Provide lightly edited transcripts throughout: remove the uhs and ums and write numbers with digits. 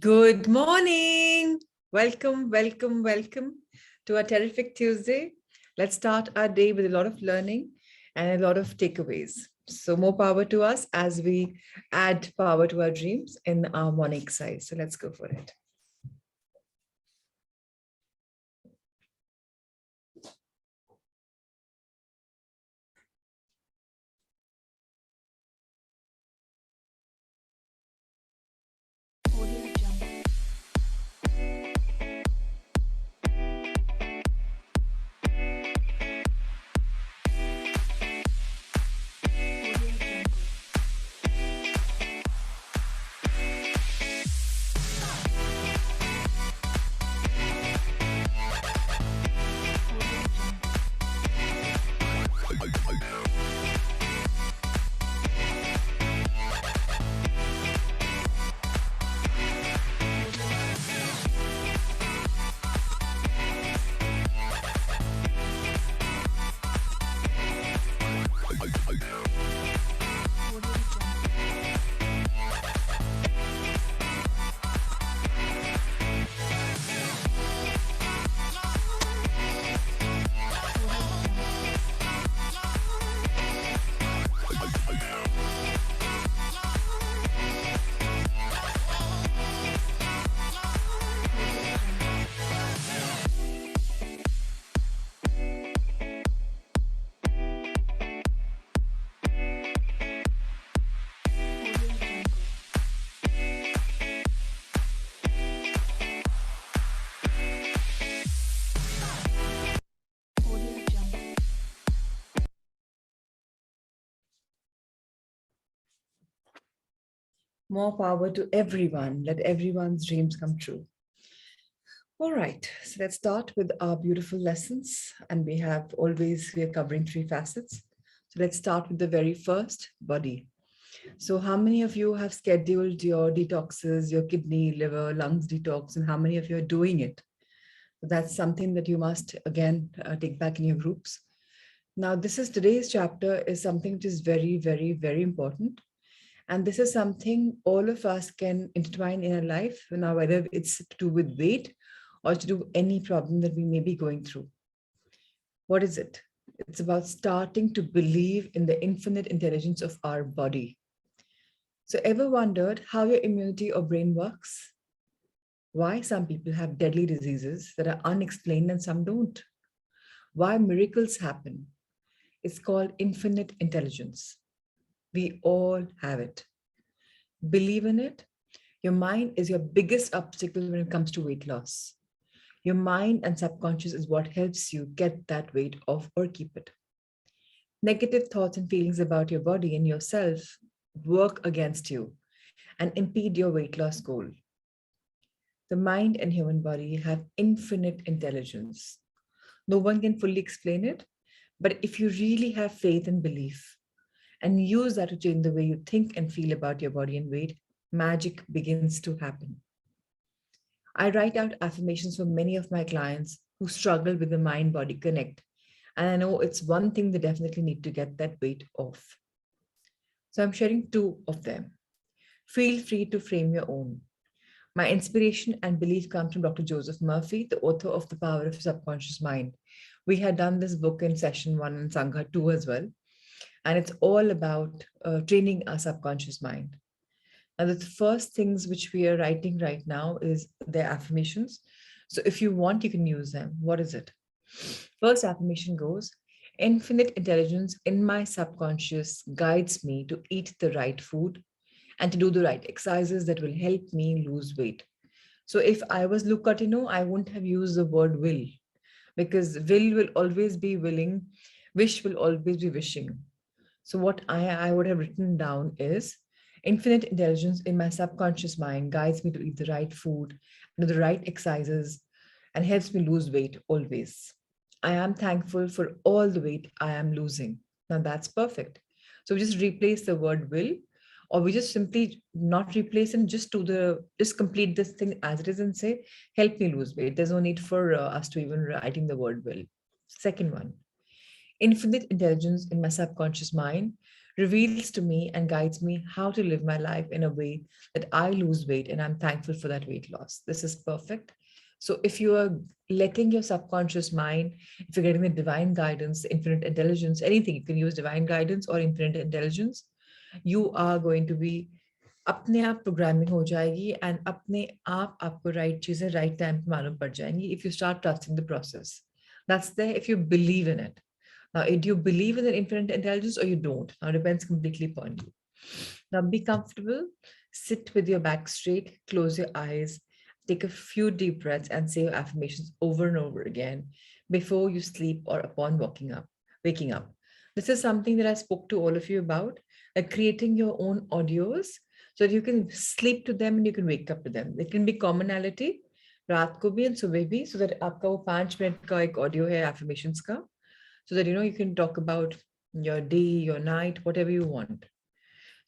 Good morning. Welcome to our terrific Tuesday. Let's start our day with a lot of learning and a lot of takeaways. So more power to us as we add power to our dreams in our morning exercise. So let's go for it. More power to everyone. Let everyone's dreams come true. All right, so let's start with our beautiful lessons. And we are covering 3 facets. So let's start with the very first, body. So how many of you have scheduled your detoxes, your kidney, liver, lungs detox, and how many of you are doing it? So that's something that you must, again, take back in your groups. Now, today's chapter is something which is very, very, very important. And this is something all of us can intertwine in our life, now whether it's to do with weight or to do with any problem that we may be going through. What is it? It's about starting to believe in the infinite intelligence of our body. So ever wondered how your immunity or brain works? Why some people have deadly diseases that are unexplained and some don't? Why miracles happen? It's called infinite intelligence. We all have it. Believe in it. Your mind is your biggest obstacle when it comes to weight loss. Your mind and subconscious is what helps you get that weight off or keep it. Negative thoughts and feelings about your body and yourself work against you and impede your weight loss goal. The mind and human body have infinite intelligence. No one can fully explain it, but if you really have faith and belief, and use that to change the way you think and feel about your body and weight, magic begins to happen. I write out affirmations for many of my clients who struggle with the mind-body connect. And I know it's one thing they definitely need to get that weight off. So I'm sharing 2 of them. Feel free to frame your own. My inspiration and belief comes from Dr. Joseph Murphy, the author of The Power of Subconscious Mind. We had done this book in session 1 and Sangha 2 as well. And it's all about training our subconscious mind. And the first things which we are writing right now is their affirmations. So if you want, you can use them. What is it? First affirmation goes, infinite intelligence in my subconscious guides me to eat the right food and to do the right exercises that will help me lose weight. So if I was Lucatino, I wouldn't have used the word will, because will always be willing, wish will always be wishing. So what I would have written down is, infinite intelligence in my subconscious mind guides me to eat the right food, do the right exercises, and helps me lose weight always. I am thankful for all the weight I am losing. Now that's perfect. So we just replace the word will, or we just simply not replace and just complete this thing as it is and say, help me lose weight. There's no need for us to even writing the word will. Second one, infinite intelligence in my subconscious mind reveals to me and guides me how to live my life in a way that I lose weight and I'm thankful for that weight loss. This is perfect. So if you are letting your subconscious mind, if you're getting the divine guidance, infinite intelligence, anything, you can use divine guidance or infinite intelligence, you are going to be अपने आप programming हो जाएगी and अपने आप आपको right चीजें right time पे मालूम पड़ जाएंगी if you start trusting the process that's the if you believe in it now, do you believe in the infinite intelligence or you don't? Now, it depends completely upon you. Now, be comfortable, sit with your back straight, close your eyes, take a few deep breaths, and say your affirmations over and over again before you sleep or upon waking up. This is something that I spoke to all of you about, like creating your own audios so that you can sleep to them and you can wake up to them. It can be commonality, रात को भी and सुबह भी, so that आपका वो 5 minute का एक audio है affirmations का, so that you can talk about your day, your night, whatever you want.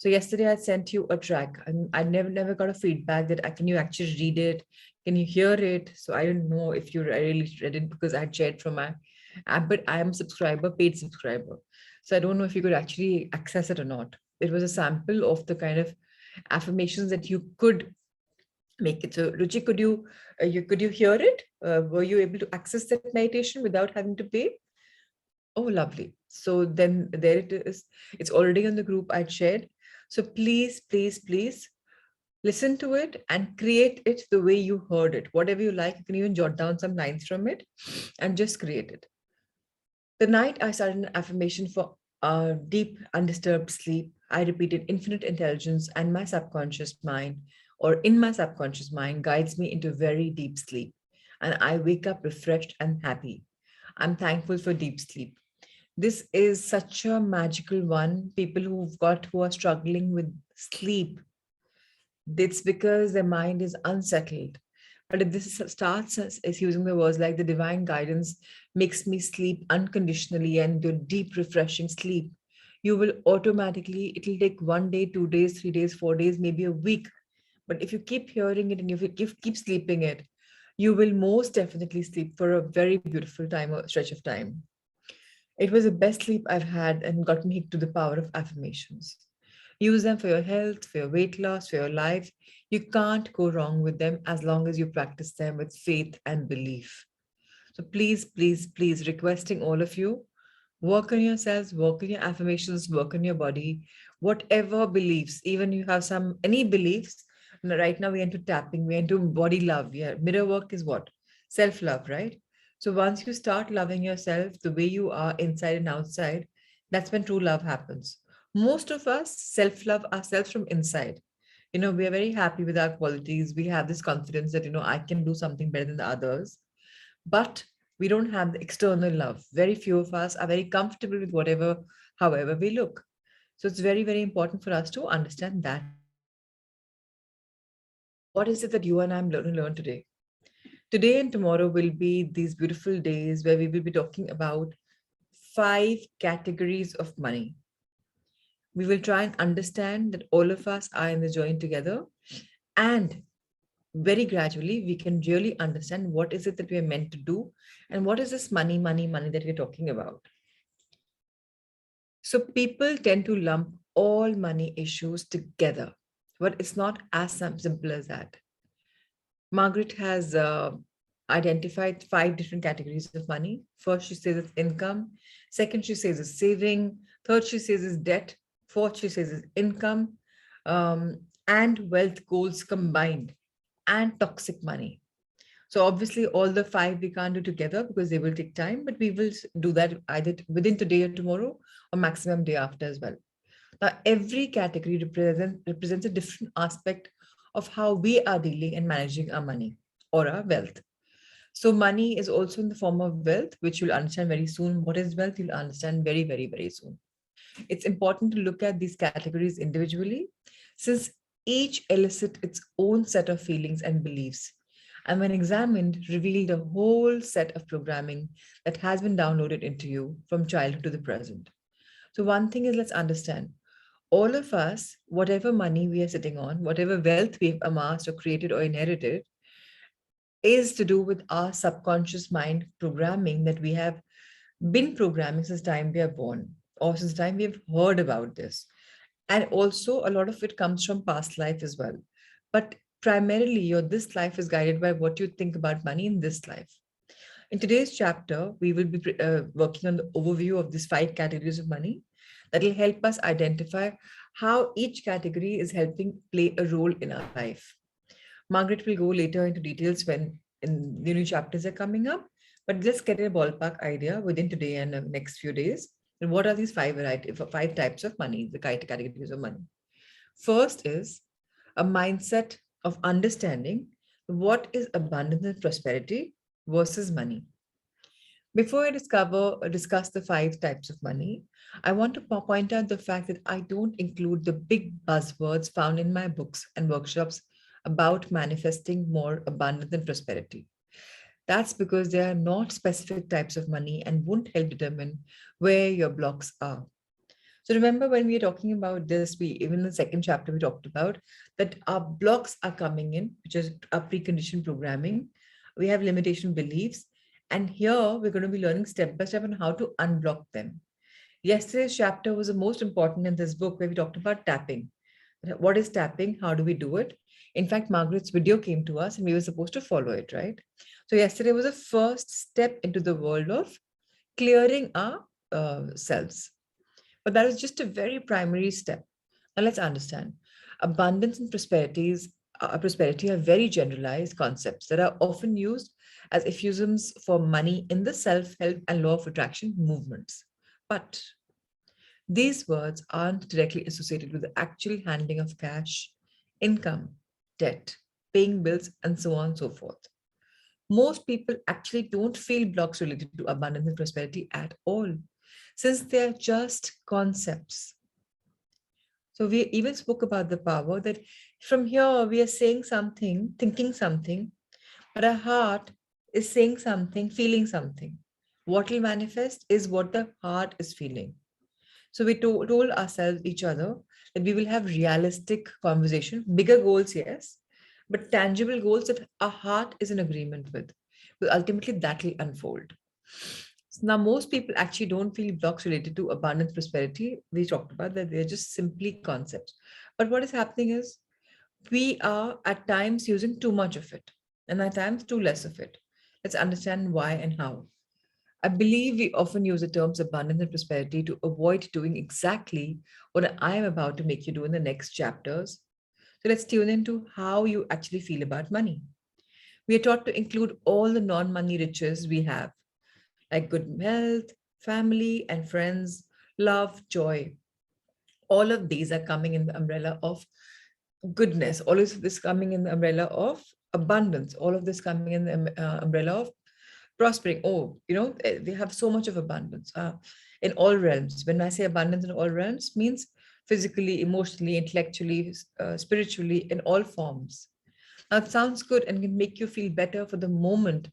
So yesterday I sent you a track and I never got a feedback that can you actually read it? Can you hear it? So I don't know if you really read it because I had shared from my app, but I am a subscriber, paid subscriber. So I don't know if you could actually access it or not. It was a sample of the kind of affirmations that you could make it. So Ruchi, could you hear it? Were you able to access that meditation without having to pay? Oh, lovely. So then there it is. It's already on the group I shared. So please, please, please listen to it and create it the way you heard it. Whatever you like, you can even jot down some lines from it and just create it. The night I started an affirmation for deep, undisturbed sleep, I repeated infinite intelligence and my subconscious mind, or in my subconscious mind, guides me into very deep sleep. And I wake up refreshed and happy. I'm thankful for deep sleep. This is such a magical one. People who are struggling with sleep, it's because their mind is unsettled. But if this starts as using the words like the divine guidance makes me sleep unconditionally and your deep, refreshing sleep, you will automatically, it'll take 1 day, 2 days, 3 days, 4 days, maybe a week. But if you keep hearing it and if you keep sleeping it, you will most definitely sleep for a very beautiful time or stretch of time. It was the best sleep I've had and got me to the power of affirmations. Use them for your health, for your weight loss, for your life. You can't go wrong with them as long as you practice them with faith and belief. So please, please, please, requesting all of you, work on yourselves, work on your affirmations, work on your body, whatever beliefs, even you have any beliefs. Right now we're into tapping, we're into body love. Yeah, mirror work is what? Self-love, right? So once you start loving yourself the way you are inside and outside, that's when true love happens. Most of us self-love ourselves from inside. We are very happy with our qualities. We have this confidence that, I can do something better than the others. But we don't have the external love. Very few of us are very comfortable with however we look. So it's very, very important for us to understand that. What is it that you and I am going to learn today? Today and tomorrow will be these beautiful days where we will be talking about 5 categories of money. We will try and understand that all of us are in the journey together, and very gradually we can really understand what is it that we are meant to do and what is this money that we're talking about. So people tend to lump all money issues together, but it's not as simple as that. Margaret has identified 5 different categories of money. First, she says it's income. Second, she says it's saving. Third, she says it's debt. Fourth, she says it's income. and wealth goals combined, and toxic money. So obviously, all the five we can't do together because they will take time, but we will do that either within today or tomorrow, or maximum day after as well. Now, every category represents a different aspect of how we are dealing and managing our money or our wealth. So money is also in the form of wealth, which you'll understand very soon. What is wealth? You'll understand very, very, very soon. It's important to look at these categories individually, since each elicit its own set of feelings and beliefs, and when examined, revealed a whole set of programming that has been downloaded into you from childhood to the present. So one thing is, let's understand, all of us, whatever money we are sitting on, whatever wealth we've amassed or created or inherited, is to do with our subconscious mind programming that we have been programming since time we are born, or since time we have heard about this. And also a lot of it comes from past life as well. But primarily your this life is guided by what you think about money in this life. In today's chapter, we will be working on the overview of these five categories of money that will help us identify how each category is helping play a role in our life. Margaret will go later into details when in the new chapters are coming up, but let's get a ballpark idea within today and the next few days. And what are these five types of money, the categories of money? First is a mindset of understanding what is abundance and prosperity versus money. Before I discuss the five types of money, I want to point out the fact that I don't include the big buzzwords found in my books and workshops about manifesting more abundance and prosperity. That's because they are not specific types of money and won't help determine where your blocks are. So remember when we are talking about this, we even in the second chapter we talked about that our blocks are coming in, which is our preconditioned programming. We have limitation beliefs, and here we're going to be learning step by step on how to unblock them. Yesterday's chapter was the most important in this book where we talked about tapping. What is tapping? How do we do it? In fact, Margaret's video came to us and we were supposed to follow it, right? So yesterday was the first step into the world of clearing our selves. But that is just a very primary step. Now let's understand. Abundance and prosperity are very generalized concepts that are often used as euphemisms for money in the self-help and law of attraction movements. But these words aren't directly associated with the actual handling of cash, income, debt, paying bills, and so on and so forth. Most people actually don't feel blocks related to abundance and prosperity at all, since they're just concepts. So we even spoke about the power that from here we are saying something, thinking something, but our heart is saying something, feeling something. What will manifest is what the heart is feeling. So we told ourselves, each other, that we will have realistic conversation, bigger goals, yes, but tangible goals that our heart is in agreement with. Because ultimately that will unfold. So now, most people actually don't feel blocks related to abundance, prosperity. We talked about that they're just simply concepts. But what is happening is we are at times using too much of it and at times too less of it. Let's understand why and how. I believe we often use the terms abundance and prosperity to avoid doing exactly what I am about to make you do in the next chapters. So let's tune into how you actually feel about money. We are taught to include all the non money riches we have, like good health, family, and friends, love, joy. All of these are coming in the umbrella of goodness. All of this coming in the umbrella of abundance. All of this coming in the umbrella of prospering. Oh, we have so much of abundance in all realms. When I say abundance in all realms, means physically, emotionally, intellectually, spiritually, in all forms. Now, it sounds good and can make you feel better for the moment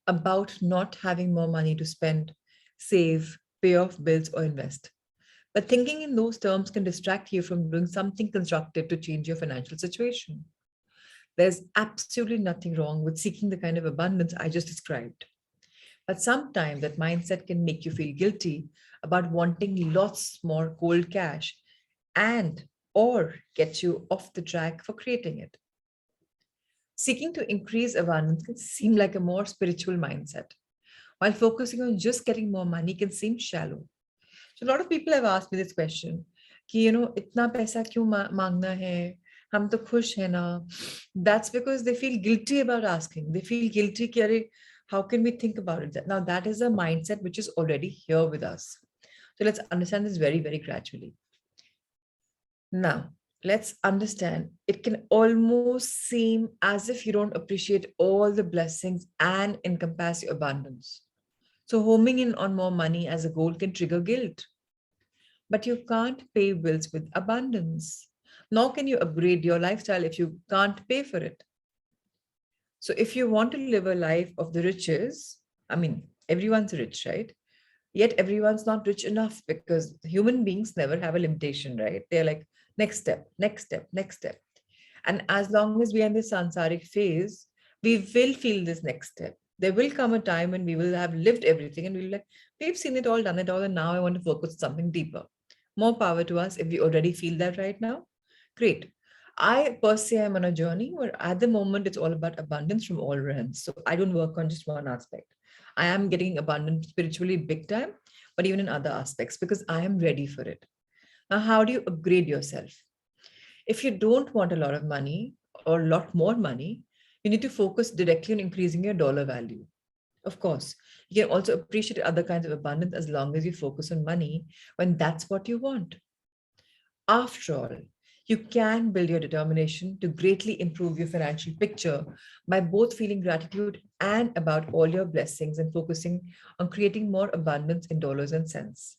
about not having more money to spend, save, pay off bills, or invest. But thinking in those terms can distract you from doing something constructive to change your financial situation. There's absolutely nothing wrong with seeking the kind of abundance I just described. But sometimes that mindset can make you feel guilty about wanting lots more cold cash and or get you off the track for creating it. Seeking to increase abundance can seem like a more spiritual mindset, while focusing on just getting more money can seem shallow. So a lot of people have asked me this question. कि इतना पैसा क्यों मांगना है, हम तो खुश है ना. That's because they feel guilty about asking. They feel guilty कि अरे how can we think about it. Now that is a mindset which is already here with us. So let's understand this very, very gradually. Now, let's understand it can almost seem as if you don't appreciate all the blessings and encompass your abundance. So, homing in on more money as a goal can trigger guilt. But you can't pay bills with abundance. Nor can you upgrade your lifestyle if you can't pay for it. So, if you want to live a life of the riches, I mean, everyone's rich, right? Yet everyone's not rich enough because human beings never have a limitation, right? They're like, next step, next step, next step. And as long as we are in this sansaric phase, we will feel this next step. There will come a time when we will have lived everything and we'll be like, we've seen it all, done it all, and now I want to focus on something deeper. More power to us if we already feel that right now. Great. I per se am on a journey where at the moment it's all about abundance from all realms. So I don't work on just one aspect. I am getting abundant spiritually big time, but even in other aspects because I am ready for it. Now, how do you upgrade yourself? If you don't want a lot of money or a lot more money, you need to focus directly on increasing your dollar value. Of course, you can also appreciate other kinds of abundance as long as you focus on money when that's what you want. After all, you can build your determination to greatly improve your financial picture by both feeling gratitude and about all your blessings and focusing on creating more abundance in dollars and cents.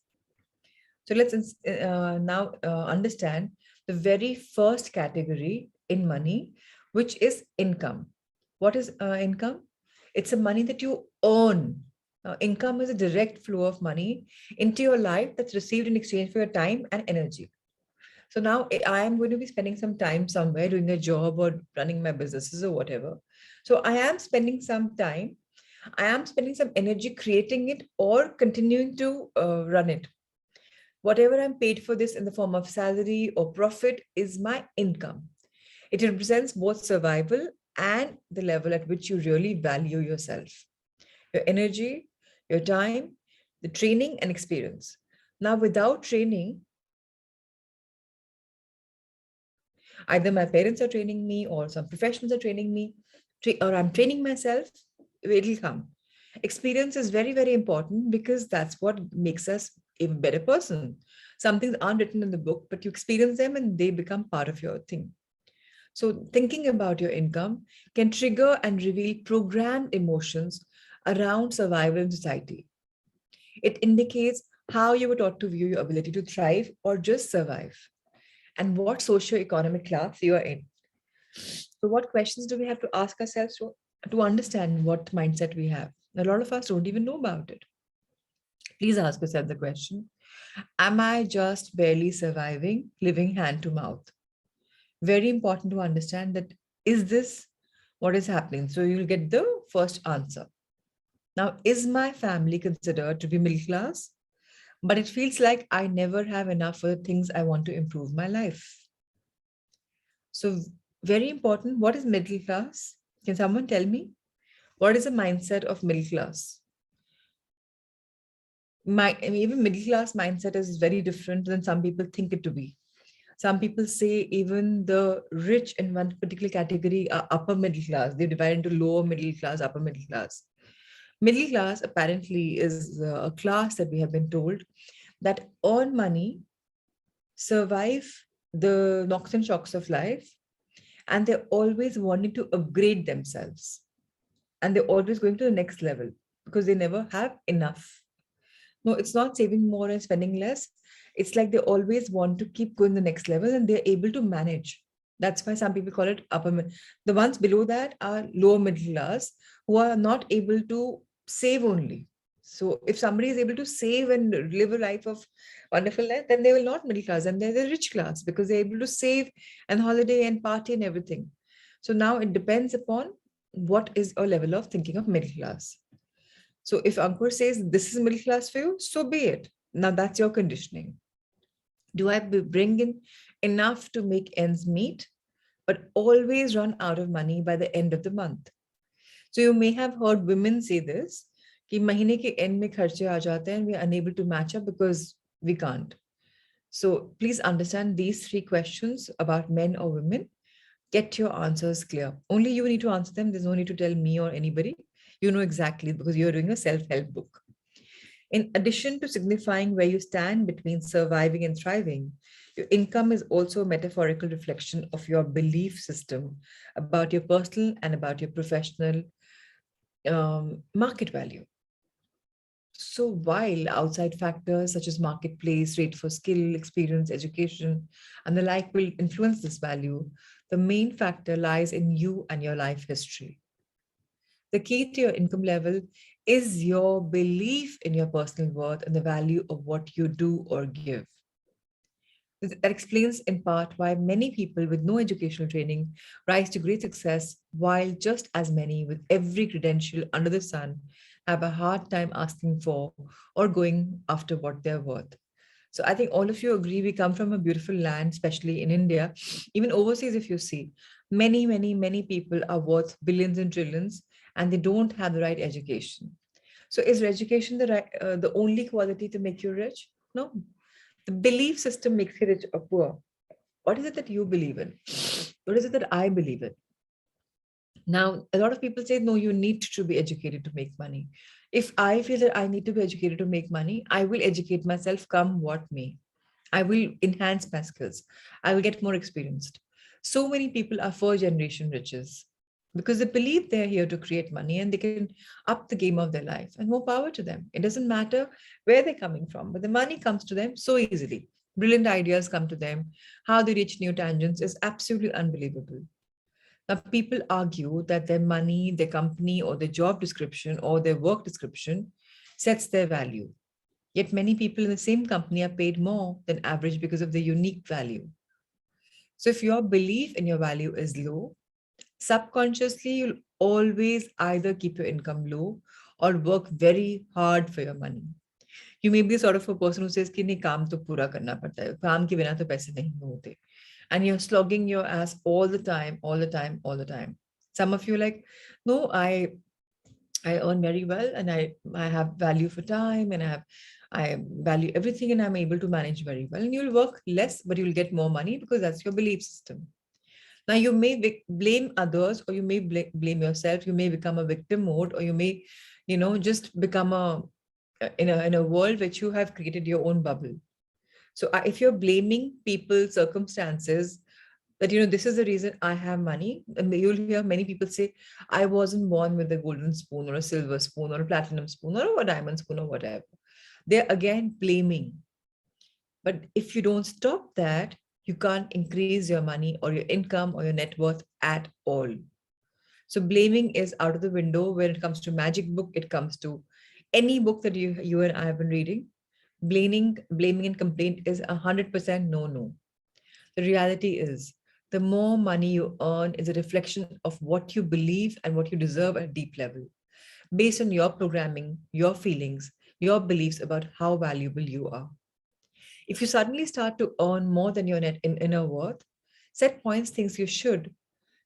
So let's now understand the very first category in money, which is income. What is income? It's a money that you earn. Income is a direct flow of money into your life that's received in exchange for your time and energy. So now I am going to be spending some time somewhere doing a job or running my businesses or whatever. So I am spending some time, I am spending some energy creating it or continuing to run it. Whatever I'm paid for this in the form of salary or profit is my income. It represents both survival and the level at which you really value yourself, your energy, your time, the training and experience. Now, without training, either my parents are training me or some professionals are training me, or I'm training myself, it'll come. Experience is very, very important because that's what makes us a better person. Some things aren't written in the book, but you experience them and they become part of your thing. So, thinking about your income can trigger and reveal programmed emotions around survival in society. It indicates how you were taught to view your ability to thrive or just survive and what socio-economic class you are in. So, what questions do we have to ask ourselves to understand what mindset we have? A lot of us don't even know about it. Please ask yourself the question: am I just barely surviving, living hand to mouth? Very important to understand that is this what is happening? So, you'll get the first answer. Now, is my family considered to be middle class? But it feels like I never have enough for the things I want to improve my life. So, very important. What is middle class? Can someone tell me? What is the mindset of middle class? I mean, even middle class mindset is very different than some people think it to be. Some people say even the rich in one particular category are upper middle class. They divide into lower middle class, upper middle class. Middle class apparently is a class that we have been told that earn money, survive the knocks and shocks of life, and they're always wanting to upgrade themselves. And they're always going to the next level because they never have enough. No, it's not saving more and spending less. It's like they always want to keep going the next level and they're able to manage. That's why some people call it upper mid. The ones below that are lower middle class who are not able to save only. So if somebody is able to save and live a life of wonderful life, then they will not middle class and they're the rich class because they're able to save and holiday and party and everything. So now it depends upon what is our level of thinking of middle class. So if Ankur says this is middle class for you, so be it. Now that's your conditioning. Do I bring in enough to make ends meet, but always run out of money by the end of the month? So you may have heard women say this, कि महीने के end में खर्चे आ जाते हैं and we are unable to match up because we can't. So please understand these three questions about men or women. Get your answers clear. Only you need to answer them. There's no need to tell me or anybody. You know exactly because you're doing a self-help book. In addition to signifying where you stand between surviving and thriving, your income is also a metaphorical reflection of your belief system about your personal and about your professional market value. So while outside factors such as marketplace, rate for skill, experience, education, and the like will influence this value, the main factor lies in you and your life history. The key to your income level is your belief in your personal worth and the value of what you do or give. That explains in part why many people with no educational training rise to great success, while just as many with every credential under the sun have a hard time asking for or going after what they're worth. So I think all of you agree we come from a beautiful land, especially in India. Even overseas, if you see, many people are worth billions and trillions, and they don't have the right education. So is education the only quality to make you rich? No. The belief system makes you rich or poor. What is it that you believe in? What is it that I believe in? Now, a lot of people say, no, you need to be educated to make money. If I feel that I need to be educated to make money, I will educate myself come what may. I will enhance my skills. I will get more experienced. So many people are first generation riches because they believe they're here to create money and they can up the game of their life, and more power to them. It doesn't matter where they're coming from, but the money comes to them so easily. Brilliant ideas come to them. How they reach new tangents is absolutely unbelievable. Now, people argue that their money, their company, or their job description or their work description sets their value. Yet many people in the same company are paid more than average because of their unique value. So if your belief in your value is low, subconsciously you'll always either keep your income low or work very hard for your money. You may be the sort of a person who says कि नहीं काम तो पूरा करना पड़ता है, काम के बिना तो पैसे नहीं होते. And you're slogging your ass all the time, all the time, all the time. Some of you are like, no, I earn very well and I have value for time and I value everything and I'm able to manage very well. And you'll work less, but you'll get more money because that's your belief system. Now you may blame others or you may blame yourself. You may become a victim mode, or you may, just become in a world which you have created your own bubble. So if you're blaming people, circumstances, that this is the reason I have money, and you'll hear many people say, I wasn't born with a golden spoon or a silver spoon or a platinum spoon or a diamond spoon or whatever. They're again blaming. But if you don't stop that, you can't increase your money or your income or your net worth at all. So blaming is out of the window when it comes to magic book. It comes to any book that you and I have been reading. Blaming and complaint is 100% no. The reality is, the more money you earn is a reflection of what you believe and what you deserve at a deep level, based on your programming, your feelings, your beliefs about how valuable you are. If you suddenly start to earn more than your net in inner worth, set points things you should,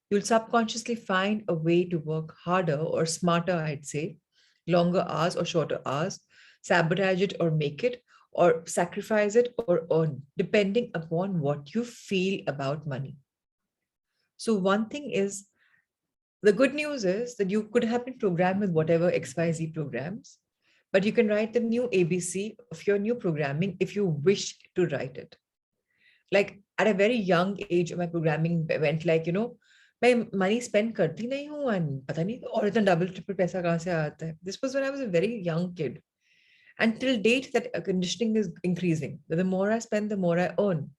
you'll subconsciously find a way to work harder or smarter, I'd say, longer hours or shorter hours, sabotage it or make it, or sacrifice it or earn, depending upon what you feel about money. So, one thing is, the good news is that you could have been programmed with whatever XYZ programs, but you can write the new ABC of your new programming if you wish to write it. Like at a very young age, my programming went like, मैं money spend करती नहीं हूँ and पता नहीं और इतना double triple पैसा कहाँ से आता है. This was when I was a very young kid. And till date, that conditioning is increasing. The more I spend, the more I earn.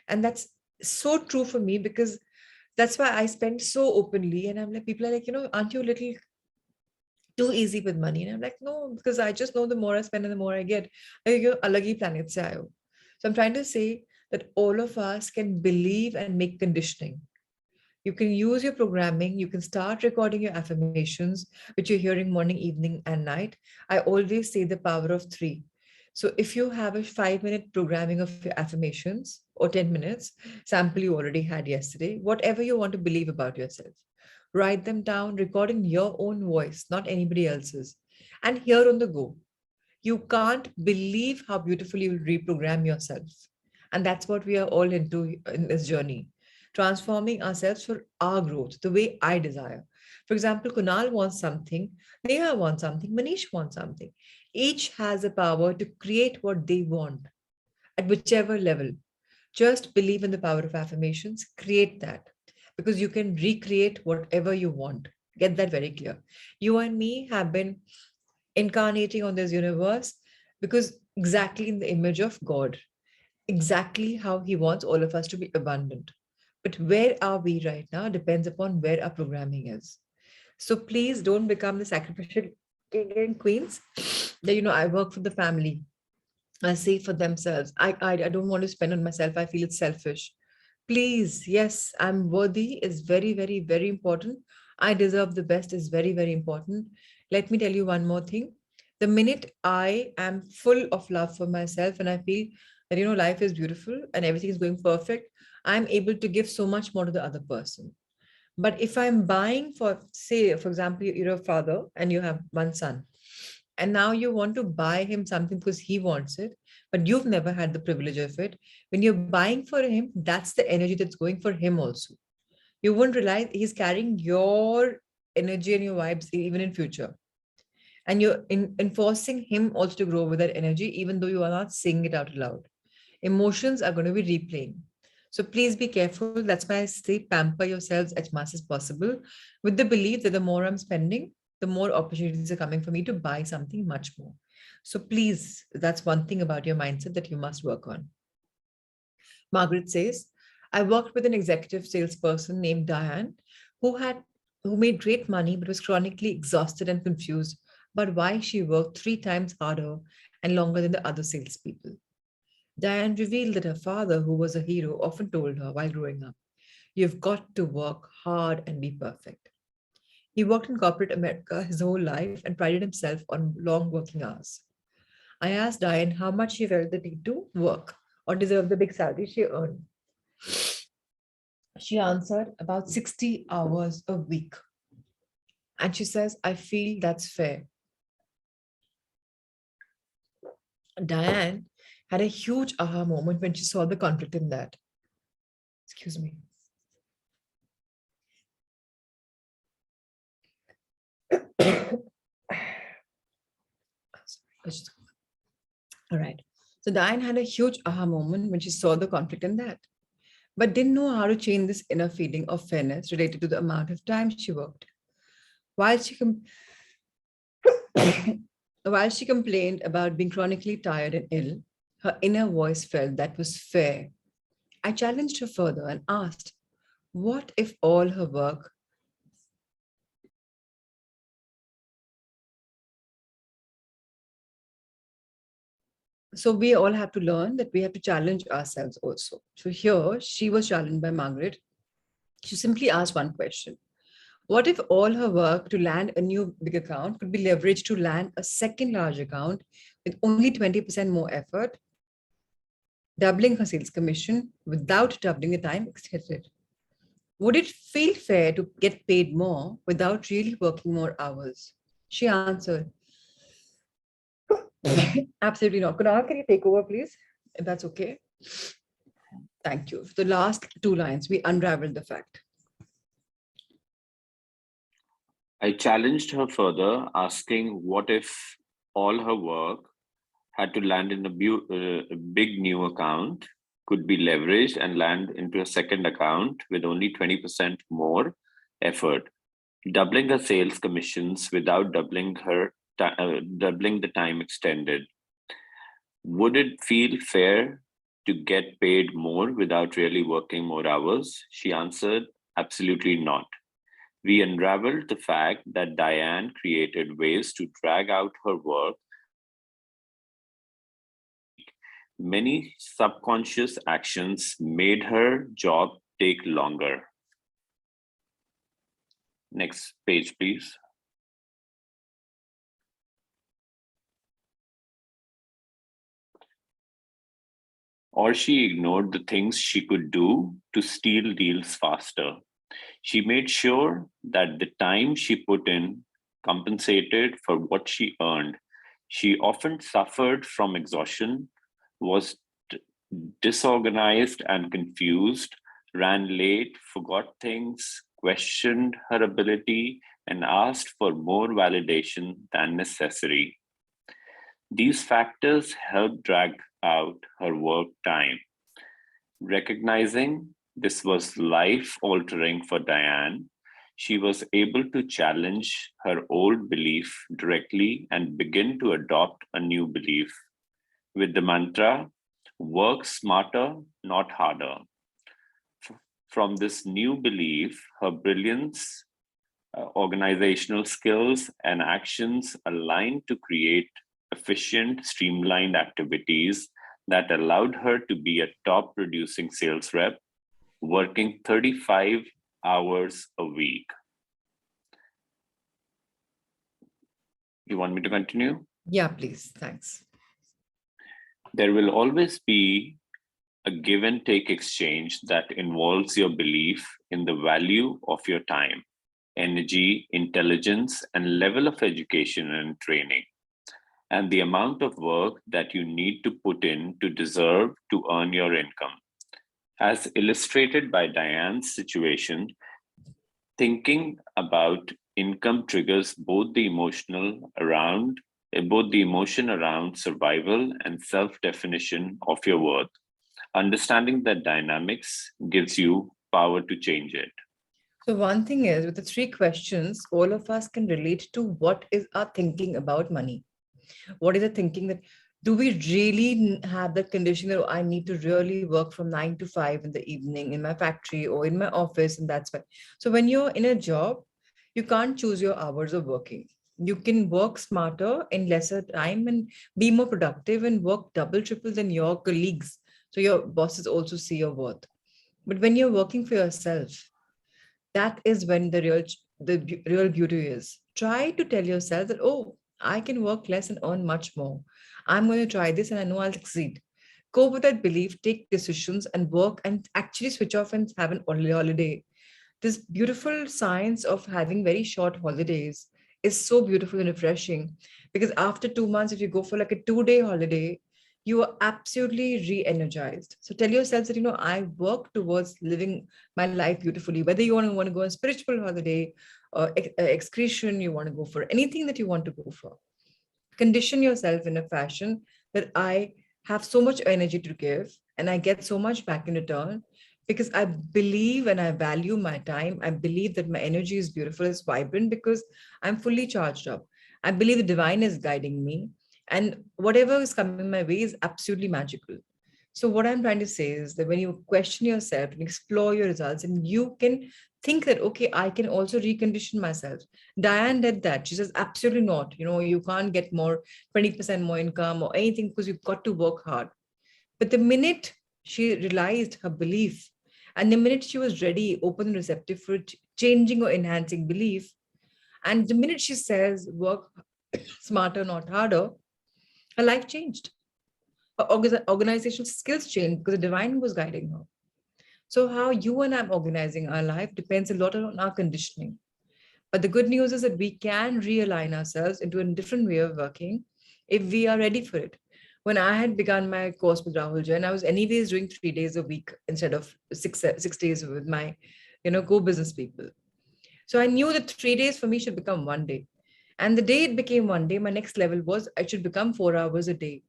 And that's so true for me because that's why I spend so openly. And I'm like, people are like, aren't you a little too easy with money? And I'm like, no, because I just know the more I spend and the more I get. Like, alag hi planet se aaye ho. So I'm trying to say that all of us can believe and make conditioning. You can use your programming. You can start recording your affirmations, which you're hearing morning, evening, and night. I always say the power of three. So if you have a 5-minute programming of your affirmations or 10 minutes, sample you already had yesterday, whatever you want to believe about yourself, write them down, recording your own voice, not anybody else's, and hear on the go. You can't believe how beautifully you will reprogram yourself. And that's what we are all into in this journey, transforming ourselves for our growth, the way I desire. For example, Kunal wants something, Neha wants something, Manish wants something. Each has a power to create what they want at whichever level. Just believe in the power of affirmations, create that because you can recreate whatever you want. Get that very clear. You and me have been incarnating on this universe because exactly in the image of God, exactly how He wants all of us to be abundant. But where are we right now depends upon where our programming is. So please don't become the sacrificial king and queens that, I work for the family. I say for themselves. I don't want to spend on myself. I feel it's selfish. Please, yes, I'm worthy is very, very, very important. I deserve the best is very, very important. Let me tell you one more thing. The minute I am full of love for myself and I feel that, life is beautiful and everything is going perfect, I'm able to give so much more to the other person. But if I'm buying for, say, for example, you're a father and you have one son, and now you want to buy him something because he wants it, but you've never had the privilege of it. When you're buying for him, that's the energy that's going for him also. You won't realize he's carrying your energy and your vibes even in future. And you're enforcing him also to grow with that energy, even though you are not saying it out loud. Emotions are going to be replaying. So please be careful. That's why I say pamper yourselves as much as possible with the belief that the more I'm spending, the more opportunities are coming for me to buy something much more. So please, that's one thing about your mindset that you must work on. Margaret says, I worked with an executive salesperson named Diane who had who made great money but was chronically exhausted and confused about why she worked 3 times harder and longer than the other salespeople. Diane revealed that her father, who was a hero, often told her while growing up, you've got to work hard and be perfect. He worked in corporate America his whole life and prided himself on long working hours. I asked Diane how much she felt the need to work or deserve the big salary she earned. She answered about 60 hours a week. And she says, I feel that's fair. Diane had a huge aha moment when she saw the conflict in that. Excuse me. All right. So Diane had a huge aha moment when she saw the conflict in that, but didn't know how to change this inner feeling of fairness related to the amount of time she worked. While she while she complained about being chronically tired and ill, her inner voice felt that was fair. I challenged her further and asked, what if all her work so we all have to learn that we have to challenge ourselves also. So here she was challenged by Margaret. She simply asked one question. What if all her work to land a new big account could be leveraged to land a second large account with only 20% more effort, doubling her sales commission without doubling the time extended? Would it feel fair to get paid more without really working more hours? She answered, absolutely not. Kunal, can you take over, please? If that's okay. Thank you. For the last 2 lines, we unraveled the fact. I challenged her further, asking what if all her work had to land in a big new account, could be leveraged and land into a second account with only 20% more effort, doubling her sales commissions without doubling the time extended. Would it feel fair to get paid more without really working more hours? She answered, absolutely not. We unraveled the fact that Diane created ways to drag out her work. Many subconscious actions made her job take longer. Next page, please. Or she ignored the things she could do to steal deals faster. She made sure that the time she put in compensated for what she earned. She often suffered from exhaustion, was disorganized and confused, ran late, forgot things, questioned her ability, and asked for more validation than necessary. These factors helped drag out her work time. Recognizing this was life altering for Diane, she was able to challenge her old belief directly and begin to adopt a new belief with the mantra work smarter, not harder. From this new belief, her brilliance, organizational skills, and actions aligned to create efficient, streamlined activities that allowed her to be a top producing sales rep, working 35 hours a week. You want me to continue? Yeah, please. Thanks. There will always be a give and take exchange that involves your belief in the value of your time, energy, intelligence, and level of education and training, and the amount of work that you need to put in to deserve to earn your income. As illustrated by Diane's situation, thinking about income triggers both the emotion around survival and self-definition of your worth. Understanding that dynamics gives you power to change it. So one thing is, with the three questions, all of us can relate to what is our thinking about money. What is the thinking that do we really have that condition that I need to really work from 9 to 5 in the evening in my factory or in my office, and that's why. So when you're in a job, you can't choose your hours of working. You can work smarter in lesser time and be more productive and work double, triple than your colleagues. So your bosses also see your worth. But when you're working for yourself, that is when the real beauty is. Try to tell yourself that, oh, I can work less and earn much more. I'm going to try this and I know I'll succeed. Go with that belief, take decisions and work and actually switch off and have an holiday. This beautiful science of having very short holidays is so beautiful and refreshing, because after 2 months, if you go for like a 2 day holiday, you are absolutely re-energized. So tell yourself that, I work towards living my life beautifully, whether you want to go on spiritual holiday or excretion, you want to go for anything that you want to go for. Condition yourself in a fashion that I have so much energy to give and I get so much back in return, because I believe and I value my time. I believe that my energy is beautiful, it's vibrant, because I'm fully charged up. I believe the divine is guiding me, and whatever is coming my way is absolutely magical. So what I'm trying to say is that when you question yourself and explore your results, and you can think that, okay, I can also recondition myself. Diane did that. She says, absolutely not. You can't get more, 20% more income or anything, because you've got to work hard. But the minute she realized her belief, and the minute she was ready, open and receptive for changing or enhancing belief, and the minute she says, work smarter, not harder, her life changed. Her organizational skills changed because the divine was guiding her. So, how you and I are organizing our life depends a lot on our conditioning. But the good news is that we can realign ourselves into a different way of working if we are ready for it. When I had begun my course with Rahul Jain, I was anyways doing 3 days a week instead of six days with my, co-business people. So I knew that 3 days for me should become one day. And the day it became one day, my next level was I should become 4 hours a day.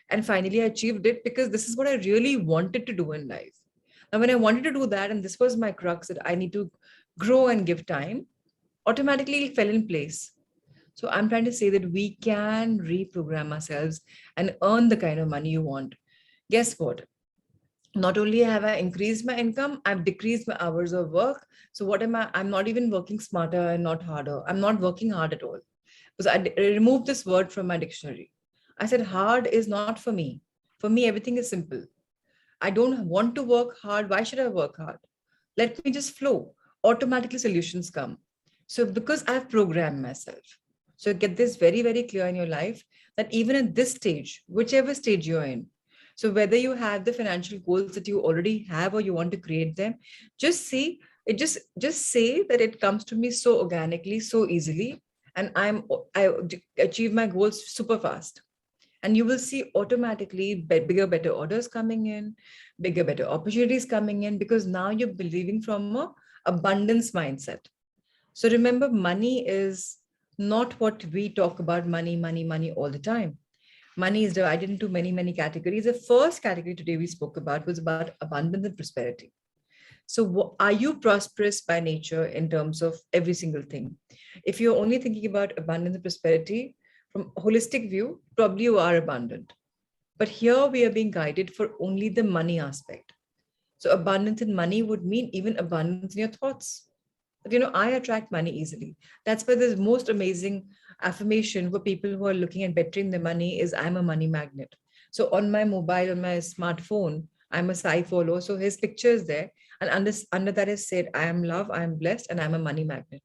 And finally, I achieved it because this is what I really wanted to do in life. Now, when I wanted to do that, and this was my crux, that I need to grow and give time, automatically it fell in place. So I'm trying to say that we can reprogram ourselves and earn the kind of money you want. Guess what? Not only have I increased my income, I've decreased my hours of work. So what am I? I'm not even working smarter and not harder. I'm not working hard at all. Because I removed this word from my dictionary. I said hard is not for me. For me, everything is simple. I don't want to work hard. Why should I work hard? Let me just flow. Automatically solutions come. So because I've programmed myself. So get this very, very clear in your life that even at this stage, whichever stage you're in, so whether you have the financial goals that you already have or you want to create them, just see it, just say that it comes to me so organically, so easily, and I achieve my goals super fast. And you will see automatically bigger, better orders coming in, bigger, better opportunities coming in, because now you're believing from a abundance mindset. So remember, money is not what we talk about money, money, money all the time. Money is divided into many, many categories. The first category today we spoke about was about abundance and prosperity. So, are you prosperous by nature in terms of every single thing? If you're only thinking about abundance and prosperity from a holistic view, probably you are abundant. But here we are being guided for only the money aspect. So, abundance in money would mean even abundance in your thoughts. But I attract money easily. That's why the most amazing affirmation for people who are looking at bettering their money is I'm a money magnet. So on my mobile, on my smartphone, I'm a Sai follower. So his picture is there. And under that is said, I am love, I am blessed, and I'm a money magnet.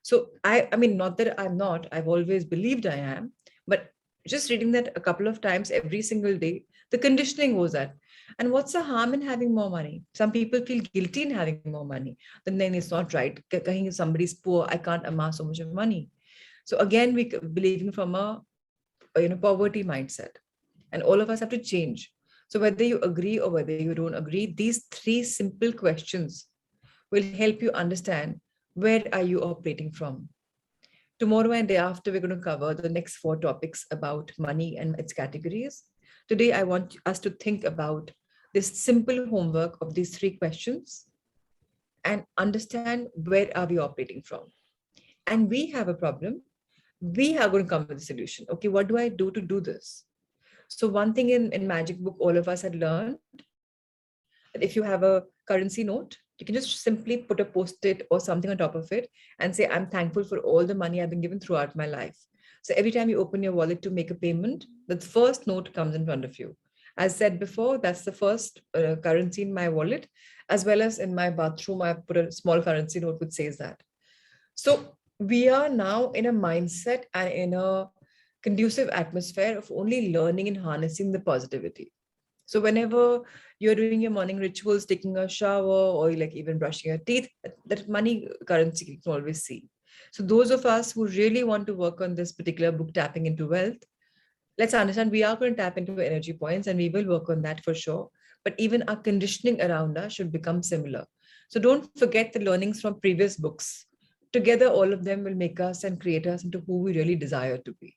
So I mean, not that I'm not, I've always believed I am, but just reading that a couple of times every single day, the conditioning goes that. And what's the harm in having more money? Some people feel guilty in having more money. Then it's not right. Kahin somebody's poor, I can't amass so much of money. So again, we believing from a poverty mindset, and all of us have to change. So whether you agree or whether you don't agree, these three simple questions will help you understand where are you operating from. Tomorrow and day after, we're going to cover the next 4 topics about money and its categories. Today, I want us to think about this simple homework of these 3 questions and understand where are we operating from. And we have a problem. We are going to come with a solution. Okay, what do I do to do this? So one thing in Magic Book, all of us had learned that if you have a currency note, you can just simply put a post-it or something on top of it and say, I'm thankful for all the money I've been given throughout my life. So every time you open your wallet to make a payment, the first note comes in front of you. As said before, that's the first currency in my wallet, as well as in my bathroom, I put a small currency note which says that. So we are now in a mindset and in a conducive atmosphere of only learning and harnessing the positivity. So whenever you're doing your morning rituals, taking a shower, or like even brushing your teeth, that money currency you can always see. So those of us who really want to work on this particular book, Tapping into Wealth, let's understand we are going to tap into energy points and we will work on that for sure. But even our conditioning around us should become similar. So don't forget the learnings from previous books. Together, all of them will make us and create us into who we really desire to be.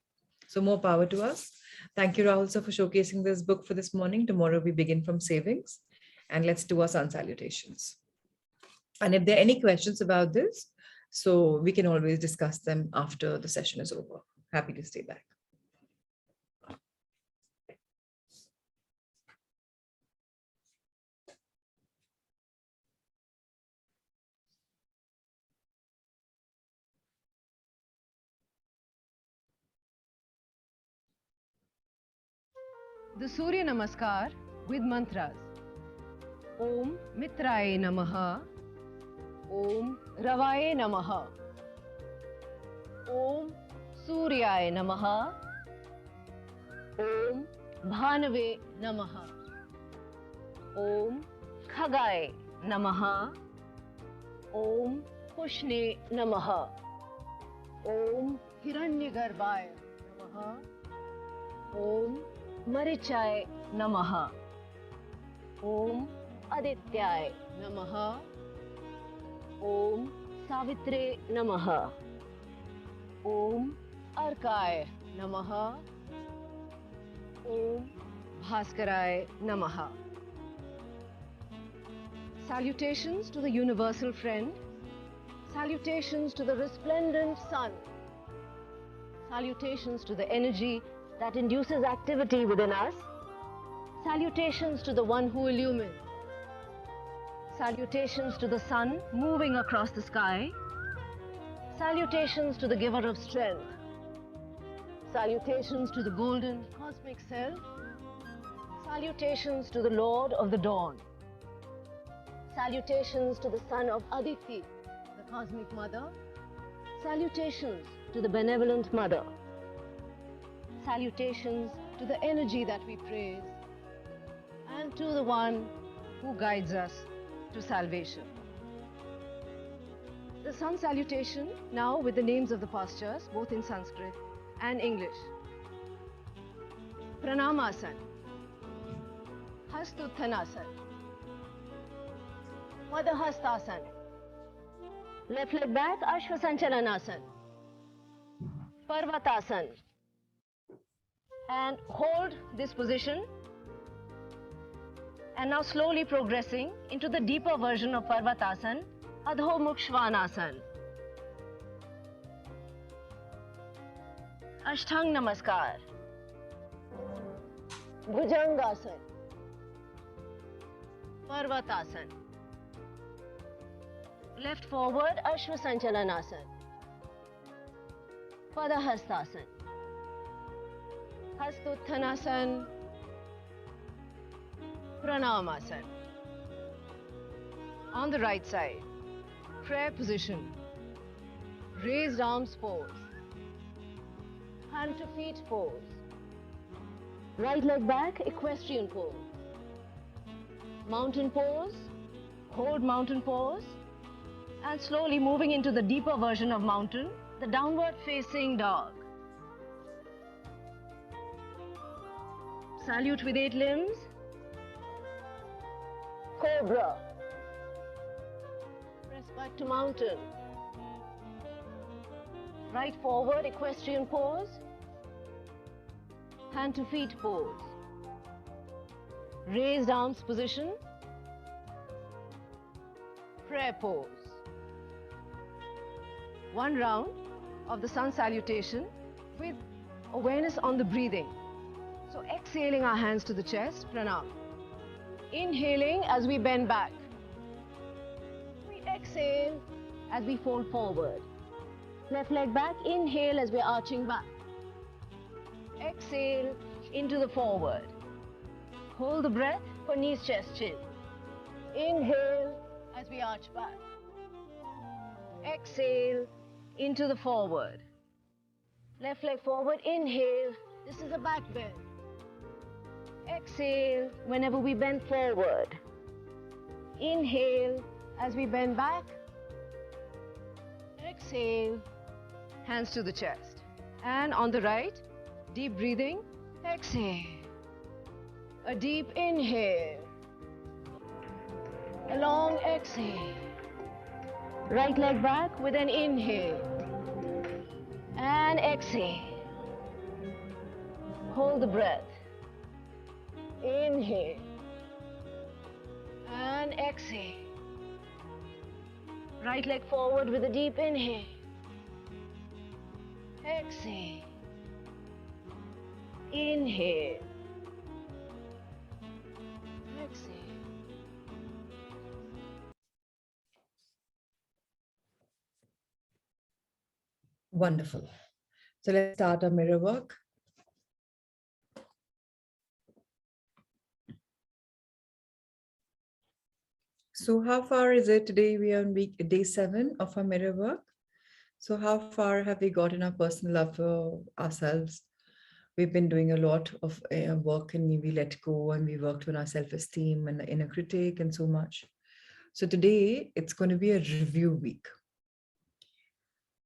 So more power to us. Thank you, Rahul, sir, for showcasing this book for this morning. Tomorrow we begin from savings, and let's do our sun salutations. And if there are any questions about this, so we can always discuss them after the session is over. Happy to stay back. The Surya Namaskar with mantras. Om Mitraye Namaha. Om Ravaye Namaha. Om Suryaye Namaha. Om Bhanave Namaha. Om Khagaye Namaha. Om Pushne Namaha. Om Hiranyagarbhaye Namaha. Om Marichaye Namaha. Om Adityaye Namaha. Om Savitre Namaha. Om Arkaye Namaha. Om Bhaskaraye Namaha. Salutations to the universal friend. Salutations to the resplendent sun. Salutations to the energy that induces activity within us. Salutations to the one who illumines. Salutations to the sun moving across the sky. Salutations to the giver of strength. Salutations to the golden cosmic self. Salutations to the Lord of the dawn. Salutations to the son of Aditi, the cosmic mother. Salutations to the benevolent mother. Salutations to the energy that we praise, and to the one who guides us to salvation. The sun salutation now with the names of the pastures, both in Sanskrit and English. Pranamasana, Hastuttanasana, Padahastasana. Left leg back, Ashwasanchalanasana, Parvatasana. And hold this position. And now slowly progressing into the deeper version of Parvatasana, Adho Mukha Svanasana. Ashtang Namaskar. Bhujangasana. Parvatasana. Left forward, Ashwasanchalanasana. Padahastasana. Hastuttanasana. Pranamasana. On the right side, prayer position. Raised arms pose. Hand to feet pose. Right leg back, equestrian pose. Mountain pose. Hold mountain pose. And slowly moving into the deeper version of mountain, the downward facing dog. Salute with 8 limbs. Cobra. Press back to mountain. Right forward, equestrian pose. Hand to feet pose. Raised arms position. Prayer pose. One round of the sun salutation with awareness on the breathing. So exhaling our hands to the chest, pranam. Inhaling as we bend back. We exhale as we fold forward. Left leg back, inhale as we're arching back. Exhale into the forward. Hold the breath for knees, chest, chin. Inhale as we arch back. Exhale into the forward. Left leg forward, inhale. This is a back bend. Exhale whenever we bend forward. Inhale as we bend back. Exhale, hands to the chest. And on the right, deep breathing. Exhale. A deep inhale. A long exhale. Right leg back with an inhale. And exhale. Hold the breath. Inhale and exhale. Right leg forward with a deep inhale. Exhale. Inhale. Exhale. Wonderful. So let's start our mirror work. So how far is it today? We are on day 7 of our mirror work. So how far have we got in our personal love for ourselves? We've been doing a lot of work and we let go and we worked on our self-esteem and the inner critic and so much. So today it's going to be a review week.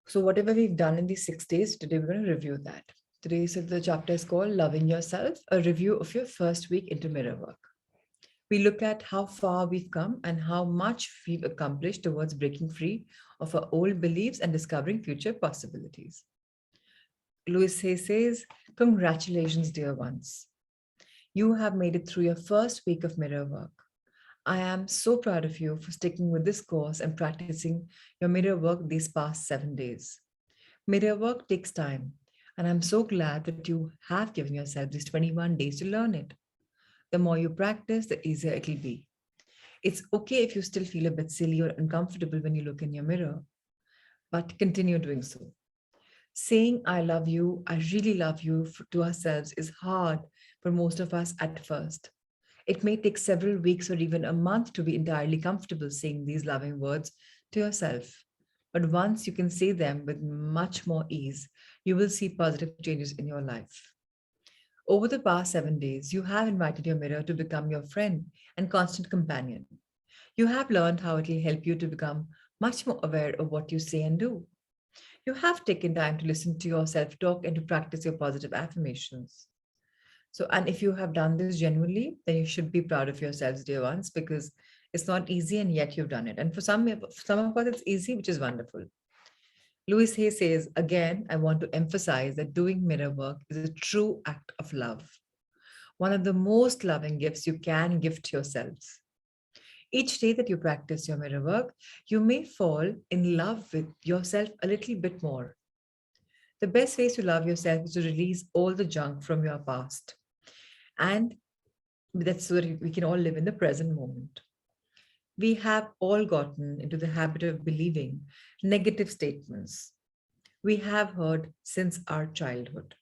So whatever we've done in these 6 days, today we're going to review that. Today's the chapter is called Loving Yourself, a review of your first week into mirror work. We look at how far we've come and how much we've accomplished towards breaking free of our old beliefs and discovering future possibilities. Louis Hay says, congratulations, dear ones. You have made it through your first week of mirror work. I am so proud of you for sticking with this course and practicing your mirror work these past 7 days. Mirror work takes time, and I'm so glad that you have given yourself these 21 days to learn it. The more you practice, the easier it'll be. It's okay if you still feel a bit silly or uncomfortable when you look in your mirror, but continue doing so. Saying I love you, I really love you to ourselves is hard for most of us at first. It may take several weeks or even a month to be entirely comfortable saying these loving words to yourself. But once you can say them with much more ease, you will see positive changes in your life. Over the past 7 days, you have invited your mirror to become your friend and constant companion. You have learned how it will help you to become much more aware of what you say and do. You have taken time to listen to your self-talk and to practice your positive affirmations. So, and if you have done this genuinely, then you should be proud of yourselves, dear ones, because it's not easy and yet you've done it. And for some of us, it's easy, which is wonderful. Louis Hay says, again, I want to emphasize that doing mirror work is a true act of love, one of the most loving gifts you can gift yourselves. Each day that you practice your mirror work, you may fall in love with yourself a little bit more. The best ways to love yourself is to release all the junk from your past. And that's so that we can all live in the present moment. We have all gotten into the habit of believing negative statements we have heard since our childhood.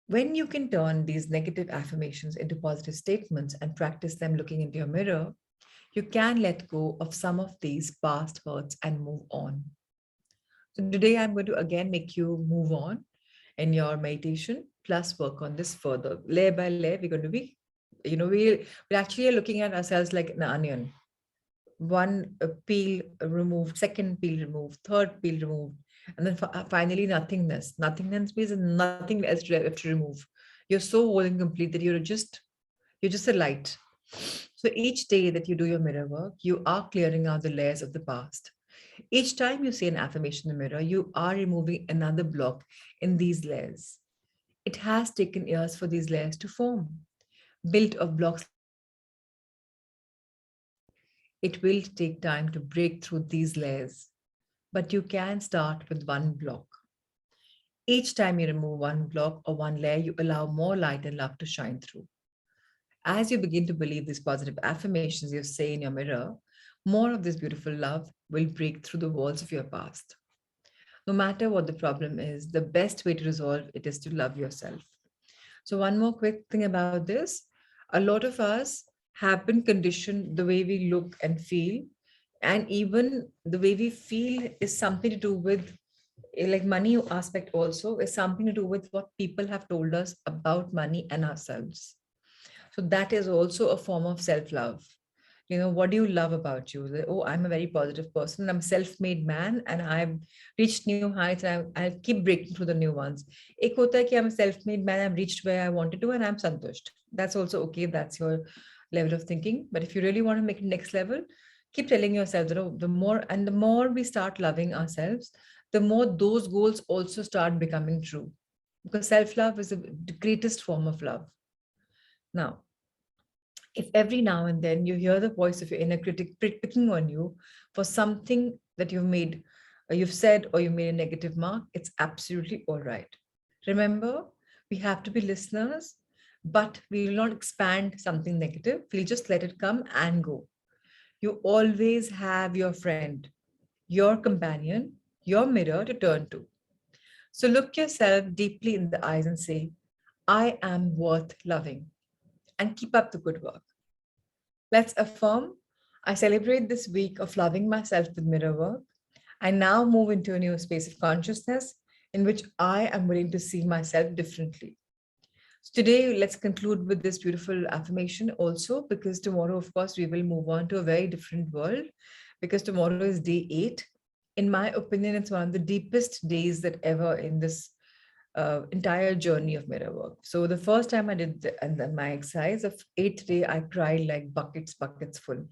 When you can turn these negative affirmations into positive statements and practice them looking into your mirror, you can let go of some of these past hurts and move on. So today I'm going to again make you move on in your meditation, plus work on this further. Layer by layer, we're going to be, we actually are looking at ourselves like an onion. One peel removed, second peel removed, third peel removed, and then finally nothingness. Nothingness means nothing else to remove. You're so whole and complete that you're just a light. So each day that you do your mirror work, you are clearing out the layers of the past. Each time you say an affirmation in the mirror, you are removing another block in these layers. It has taken years for these layers to form. Built of blocks, it will take time to break through these layers, but you can start with one block. Each time you remove one block or one layer, you allow more light and love to shine through. As you begin to believe these positive affirmations you say in your mirror, more of this beautiful love will break through the walls of your past. No matter what the problem is, the best way to resolve it is to love yourself. So, one more quick thing about this, a lot of us have been conditioned the way we look and feel, and even the way we feel is something to do with like money aspect also is something to do with what people have told us about money and ourselves. So that is also a form of self-love. What do you love about you? Oh, I'm a very positive person. I'm a self-made man and I've reached new heights and I'll keep breaking through the new ones. Ek hota hai ki I'm a self-made man, I've reached where I wanted to and I'm santusht. That's also okay. That's your level of thinking. But if you really want to make it next level, keep telling yourself that the more we start loving ourselves, the more those goals also start becoming true. Because self-love is the greatest form of love. Now, if every now and then you hear the voice of your inner critic picking on you for something that you've made, or you've said, or you made a negative mark, it's absolutely all right. Remember, we have to be listeners, but we will not expand something negative. We'll just let it come and go. You always have your friend, your companion, your mirror to turn to. So look yourself deeply in the eyes and say, I am worth loving, and keep up the good work. Let's affirm, I celebrate this week of loving myself with mirror work. I now move into a new space of consciousness in which I am willing to see myself differently. So today, let's conclude with this beautiful affirmation also, because tomorrow, of course, we will move on to a very different world, because tomorrow is day 8. In my opinion, it's one of the deepest days that ever in this entire journey of mirror work. So the first time I did my exercise of 8th day, I cried like buckets full.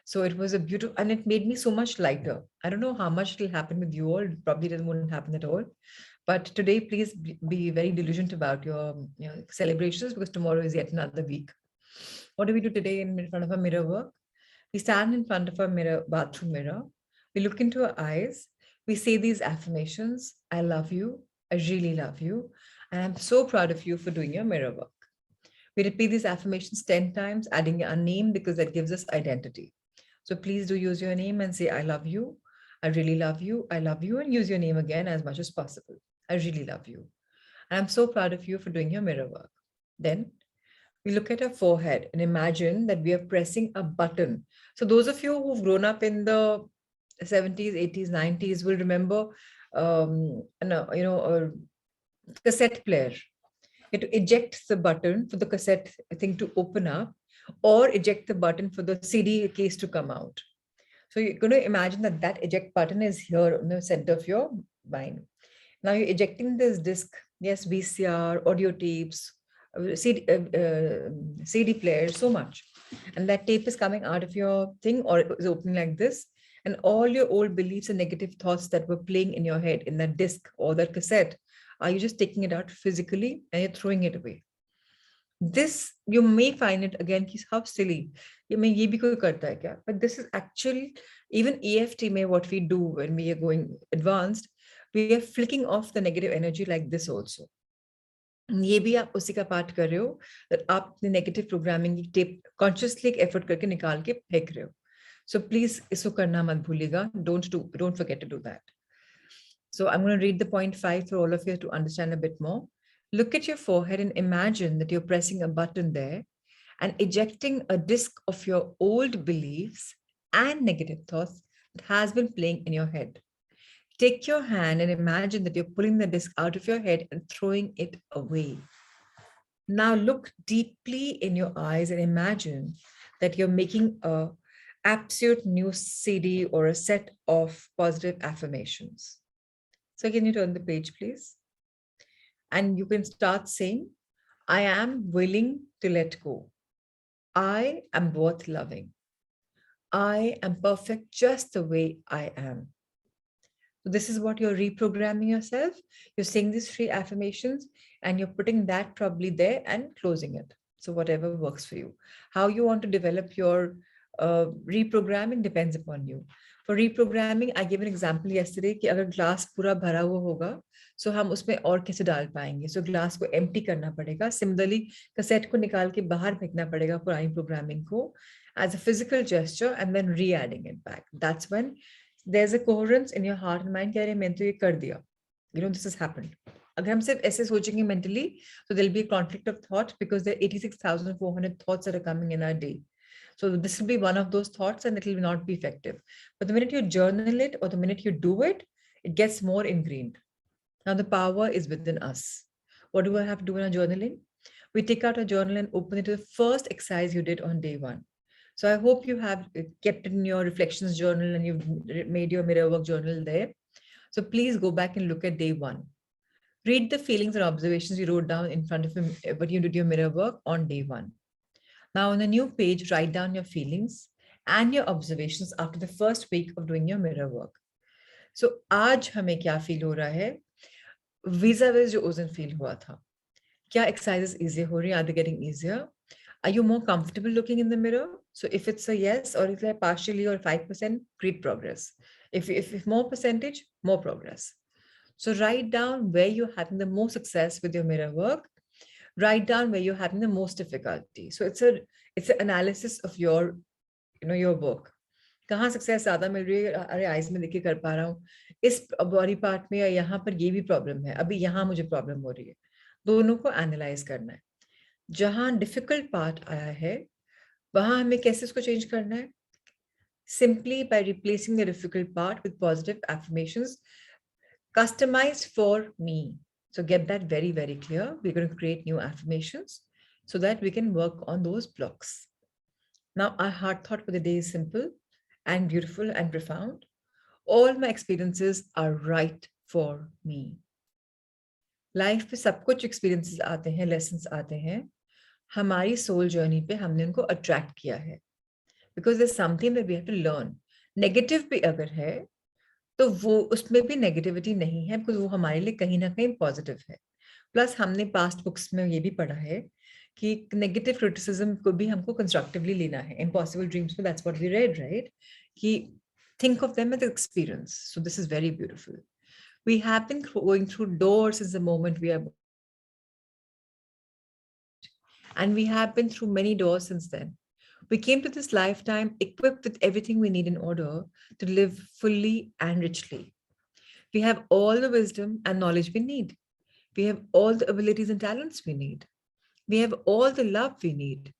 So it was a beautiful, and it made me so much lighter. I don't know how much it'll happen with you all. Probably doesn't won't happen at all. But today, please be very diligent about your celebrations, because tomorrow is yet another week. What do we do today in front of a mirror work? We stand in front of a mirror, bathroom mirror. We look into our eyes. We say these affirmations. I love you. I really love you. And I'm so proud of you for doing your mirror work. We repeat these affirmations 10 times, adding a name because that gives us identity. So please do use your name and say, I love you. I really love you. I love you. And use your name again as much as possible. I really love you. And I'm so proud of you for doing your mirror work. Then we look at our forehead and imagine that we are pressing a button. So those of you who've grown up in the 70s, 80s, 90s will remember, a cassette player. It ejects the button for the cassette thing to open up, or eject the button for the CD case to come out. So you're going to imagine that eject button is here in the center of your mind. Now you're ejecting this disc, yes, VCR, audio tapes, CD player so much, and that tape is coming out of your thing or it is opening like this, and all your old beliefs and negative thoughts that were playing in your head in that disc or that cassette, are you just taking it out physically and you're throwing it away? This you may find it again, how silly. Ye bhi koi karta hai kya? But this is actually, even EFT may what we do when we are going advanced, we are flicking off the negative energy like this also. ये भी आप उसी का part कर रहे हो, that आप अपने नेगेटिव प्रोग्रामिंग की टेप कॉन्शियसली एक एफर्ट करके निकाल के फेंक रहे हो. So please इसको करना मत भूलिएगा. Don't forget to do that. So I'm going to read the point 5 for all of you to understand a bit more. Look at your forehead and imagine that you're pressing a button there and ejecting a disc of your old beliefs and negative thoughts that has been playing in your head. Take your hand and imagine that you're pulling the disc out of your head and throwing it away. Now look deeply in your eyes and imagine that you're making a absolute new CD or a set of positive affirmations. So can you turn the page, please? And you can start saying, I am willing to let go. I am worth loving. I am perfect just the way I am. So this is what you're reprogramming yourself. You're saying these 3 affirmations and you're putting that probably there and closing it. So whatever works for you. How you want to develop your reprogramming depends upon you. For reprogramming, I gave an example yesterday कि अगर glass पूरा भरा हुआ होगा, so हम उसमें और कैसे डाल पाएंगे? So glass को empty करना पड़ेगा. Similarly, cassette को निकाल के बाहर फेंकना पड़ेगा पुरानी programming को as a physical gesture and then re-adding it back. That's when there's a coherence in your heart and mind कि अरे मैंने तो ये कर दिया. You know, this has happened. अगर हम सिर्फ ऐसे सोचेंगे mentally, so there'll be a conflict of thought because there are 86,400 thoughts that are coming in our day. So this will be one of those thoughts and it will not be effective. But the minute you journal it or the minute you do it, it gets more ingrained. Now the power is within us. What do I have to do in our journaling? We take out a journal and open it to the first exercise you did on day 1. So I hope you have kept it in your reflections journal and you've made your mirror work journal there. So please go back and look at day 1. Read the feelings and observations you wrote down in front of him when you did your mirror work on day 1. Now on a new page, write down your feelings and your observations after the first week of doing your mirror work. So आज हमें क्या feel हो रहा है? Vis-a-vis जो उस दिन feel हुआ था. क्या exercises easy हो रही हैं? Are they getting easier? Are you more comfortable looking in the mirror? So if it's a yes or it's like partially or 5%, great progress. If more percentage, more progress. So write down where you're having the most success with your mirror work. Write down where you're having the most difficulty. So it's an analysis of your, your work. कहाँ success ज़्यादा मिल रही है? अरे eyes में देख के कर पा रहा हूँ. इस body part में या यहाँ पर ये भी problem है. अभी यहाँ मुझे problem हो रही है. दोनों को analyze करना है. जहाँ difficult part आया है, वहाँ हमें कैसे इसको change करना है? Simply by replacing the difficult part with positive affirmations, customized for me. So get that very, very clear. We're going to create new affirmations so that we can work on those blocks. Now, our heart thought for the day is simple and beautiful and profound. All my experiences are right for me. Life पे सब कुछ experiences आते हैं, lessons आते हैं. हमारी soul journey पे हमने उनको attract किया है. Because there's something that we have to learn. Negative भी अगर है, तो वो उसमें भी नेगेटिविटी नहीं है बिकॉज वो हमारे लिए कहीं ना कहीं पॉजिटिव है. प्लस हमने पास्ट बुक्स में ये भी पढ़ा है कि नेगेटिव क्रिटिसिज्म को भी हमको कंस्ट्रक्टिवली लेना है. इम्पॉसिबल ड्रीम्स में that's what we read, right? कि think of them as experience. So this is very beautiful. We have been going through doors since the moment we are, and we have been through many doors since then. We came to this lifetime equipped with everything we need in order to live fully and richly. We have all the wisdom and knowledge we need. We have all the abilities and talents we need. We have all the love we need.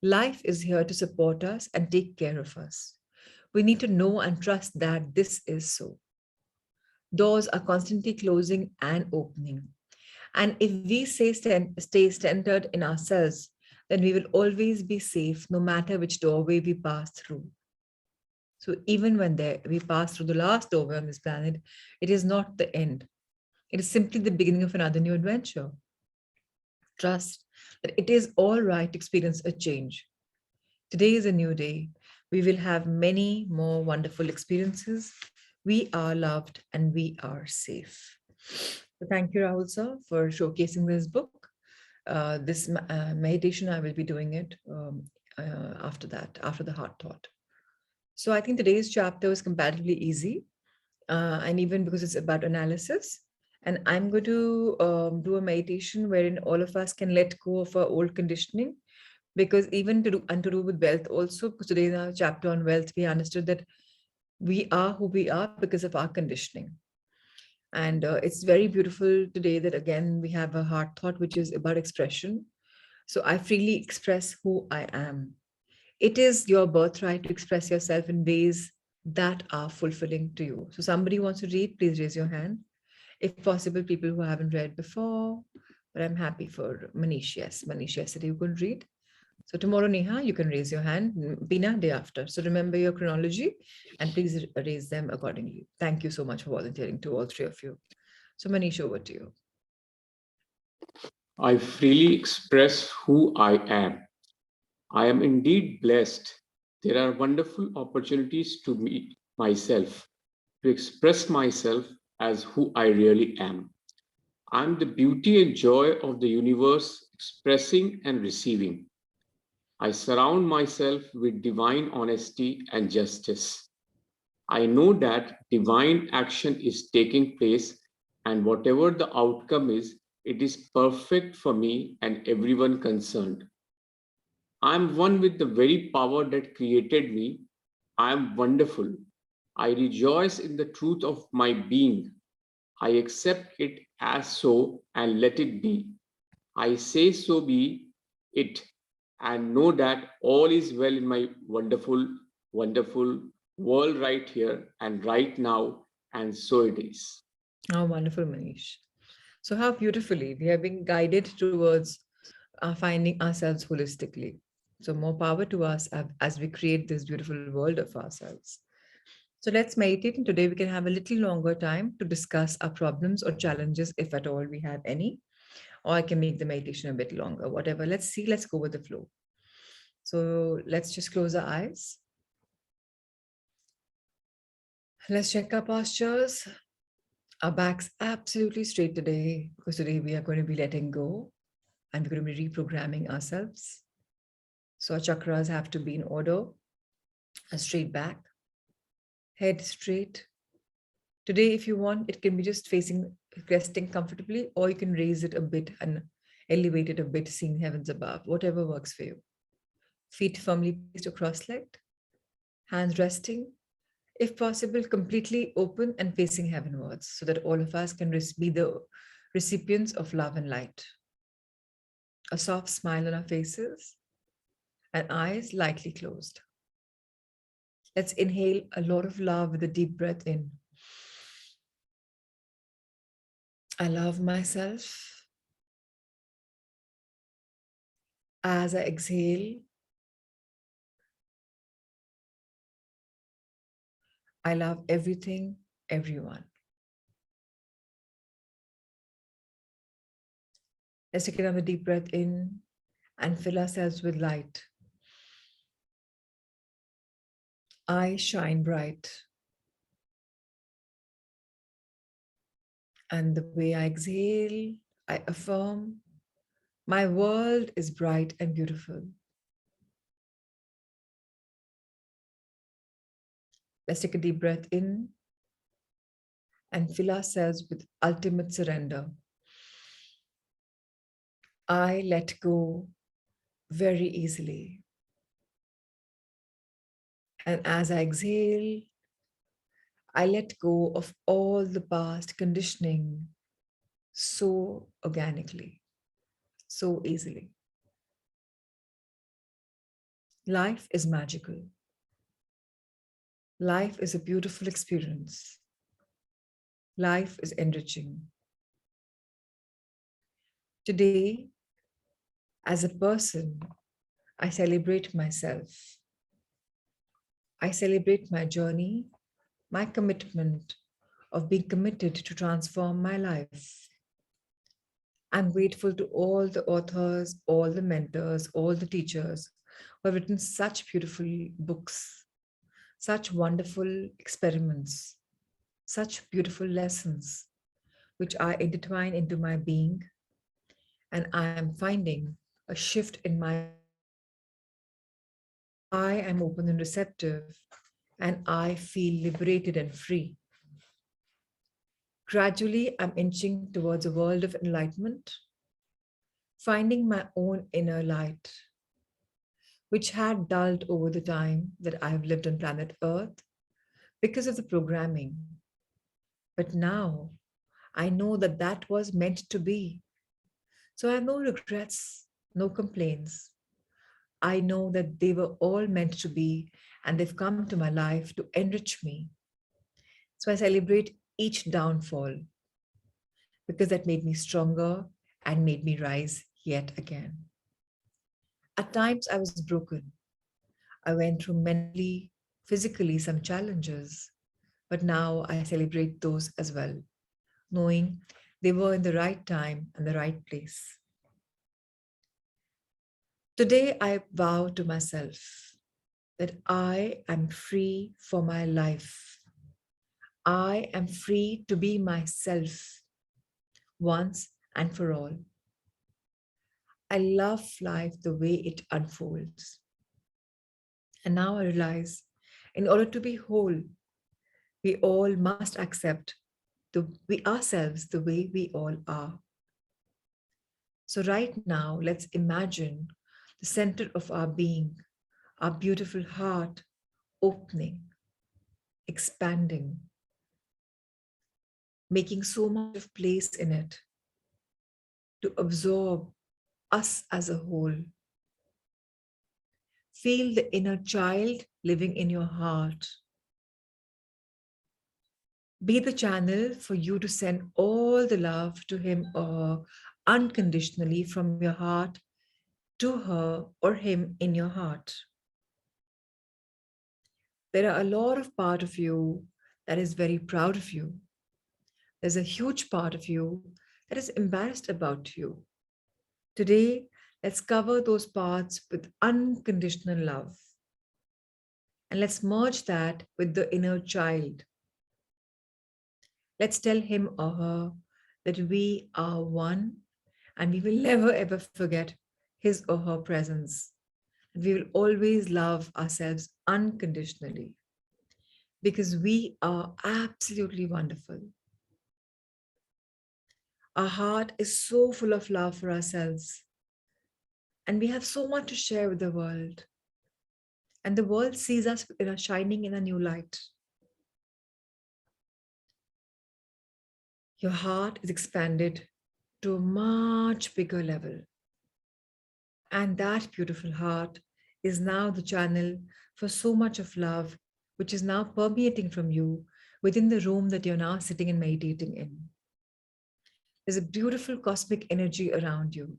Life is here to support us and take care of us. We need to know and trust that this is so. Doors are constantly closing and opening. And if we stay centered in ourselves, then we will always be safe no matter which doorway we pass through. So even when we pass through the last doorway on this planet, it is not the end. It is simply the beginning of another new adventure. Trust that it is all right to experience a change. Today is a new day. We will have many more wonderful experiences. We are loved and we are safe. So thank you, Rahul sir, for showcasing this book. This meditation, I will be doing it after that, after the heart thought. So I think today's chapter is comparatively easy, and even because it's about analysis. And I'm going to do a meditation wherein all of us can let go of our old conditioning, because even to do with wealth also, because today in our chapter on wealth, we understood that we are who we are because of our conditioning. And it's very beautiful today that again, we have a heart thought, which is about expression. So I freely express who I am. It is your birthright to express yourself in ways that are fulfilling to you. So somebody wants to read, please raise your hand. If possible, people who haven't read before, but I'm happy for Manish. Yes, Manish, yesterday you couldn't read. So tomorrow, Neha, you can raise your hand. Bina, day after. So remember your chronology and please raise them accordingly. Thank you so much for volunteering to all three of you. So Manish, over to you. I freely express who I am. I am indeed blessed. There are wonderful opportunities to meet myself, to express myself as who I really am. I'm the beauty and joy of the universe, expressing and receiving. I surround myself with divine honesty and justice. I know that divine action is taking place, and whatever the outcome is, it is perfect for me and everyone concerned. I am one with the very power that created me. I am wonderful. I rejoice in the truth of my being. I accept it as so and let it be. I say so be it and know that all is well in my wonderful, wonderful world right here and right now, and so it is. Oh, wonderful, Manish. So how beautifully we have been guided towards finding ourselves holistically. So more power to us as we create this beautiful world of ourselves. So let's meditate, and today we can have a little longer time to discuss our problems or challenges, if at all we have any, or I can make the meditation a bit longer, whatever. Let's see, let's go with the flow. So let's just close our eyes. Let's check our postures. Our back's absolutely straight today, because today we are going to be letting go and we're going to be reprogramming ourselves. So our chakras have to be in order, a straight back, head straight. Today, if you want, it can be just facing, resting comfortably, or you can raise it a bit and elevate it a bit, seeing heavens above, whatever works for you. Feet firmly placed or cross-legged, hands resting, if possible, completely open and facing heavenwards, so that all of us can be the recipients of love and light. A soft smile on our faces and eyes lightly closed. Let's inhale a lot of love with a deep breath in. I love myself. As I exhale, I love everything, everyone. Let's take another deep breath in and fill ourselves with light. I shine bright. And the way I exhale, I affirm, my world is bright and beautiful. Let's take a deep breath in and fill ourselves with ultimate surrender. I let go very easily. And as I exhale, I let go of all the past conditioning so organically, so easily. Life is magical. Life is a beautiful experience. Life is enriching. Today, as a person, I celebrate myself. I celebrate my journey, my commitment of being committed to transform my life. I'm grateful to all the authors, all the mentors, all the teachers who have written such beautiful books, such wonderful experiments, such beautiful lessons, which I intertwine into my being. And I am finding a shift in my. I am open and receptive, and I feel liberated and free. Gradually, I'm inching towards a world of enlightenment, finding my own inner light, which had dulled over the time that I have lived on planet Earth because of the programming. But now I know that that was meant to be. So I have no regrets, no complaints. I know that they were all meant to be and they've come to my life to enrich me. So I celebrate each downfall because that made me stronger and made me rise yet again. At times I was broken. I went through mentally, physically some challenges, but now I celebrate those as well, knowing they were in the right time and the right place. Today I vow to myself that I am free for my life. I am free to be myself once and for all. I love life the way it unfolds. And now I realize in order to be whole, we all must accept we ourselves the way we all are. So right now, let's imagine the center of our being, our beautiful heart opening, expanding, making so much of place in it to absorb us as a whole. Feel the inner child living in your heart. Be the channel for you to send all the love to him or her unconditionally from your heart to her or him in your heart. There are a lot of part of you that is very proud of you. There's a huge part of you that is embarrassed about you. Today, let's cover those parts with unconditional love. And let's merge that with the inner child. Let's tell him or her that we are one and we will never ever forget his or her presence. And we will always love ourselves unconditionally because we are absolutely wonderful. Our heart is so full of love for ourselves. And we have so much to share with the world. And the world sees us shining in a new light. Your heart is expanded to a much bigger level. And that beautiful heart is now the channel for so much of love, which is now permeating from you within the room that you're now sitting and meditating in. There's a beautiful cosmic energy around you,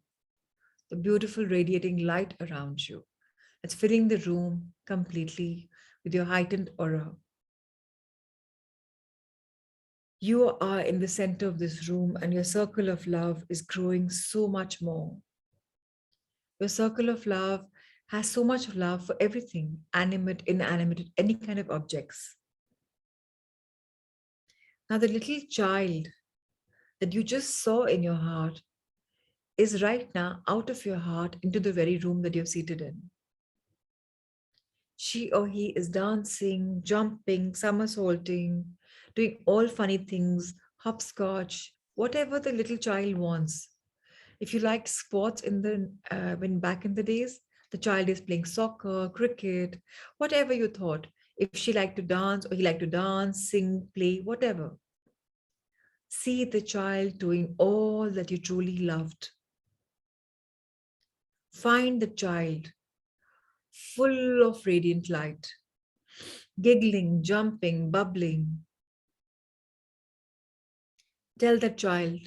the beautiful radiating light around you. It's filling the room completely with your heightened aura. You are in the center of this room and your circle of love is growing so much more. Your circle of love has so much love for everything, animate, inanimate, any kind of objects. Now, the little child that you just saw in your heart is right now out of your heart into the very room that you're seated in. She or he is dancing, jumping, somersaulting, doing all funny things, hopscotch, whatever the little child wants. If you liked sports when back in the days, the child is playing soccer, cricket, whatever you thought. If she liked to dance or he liked to dance, sing, play, whatever. See the child doing all that you truly loved. Find the child full of radiant light, giggling, jumping, bubbling. Tell that child,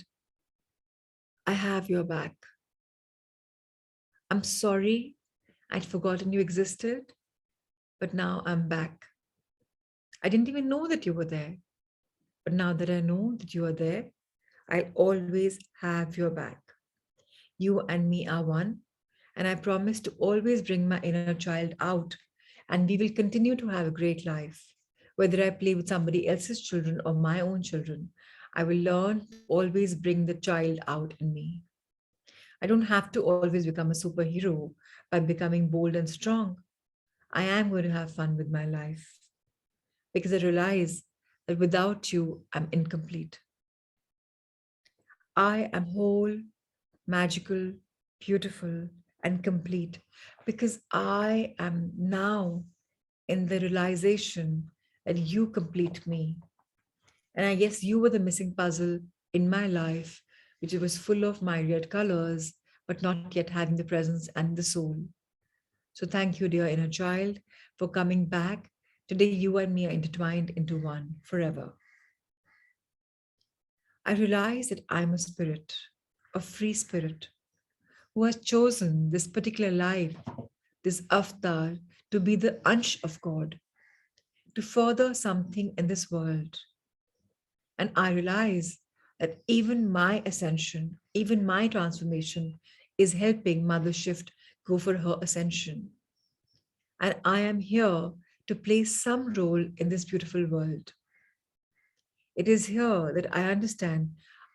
I have your back. I'm sorry, I'd forgotten you existed, but now I'm back. I didn't even know that you were there, but now that I know that you are there, I'll always have your back. You and me are one, and I promise to always bring my inner child out, and we will continue to have a great life. Whether I play with somebody else's children or my own children, I will learn to always bring the child out in me. I don't have to always become a superhero by becoming bold and strong. I am going to have fun with my life because I realize that without you, I'm incomplete. I am whole, magical, beautiful, and complete because I am now in the realization that you complete me. And I guess you were the missing puzzle in my life, which was full of myriad colors, but not yet having the presence and the soul. So thank you, dear inner child, for coming back. Today, you and me are intertwined into one forever. I realize that I'm a spirit, a free spirit, who has chosen this particular life, this avatar, to be the Ansh of God, to further something in this world. And I realize that even my ascension, even my transformation is helping Mother Shift go for her ascension. And I am here to play some role in this beautiful world. It is here that I understand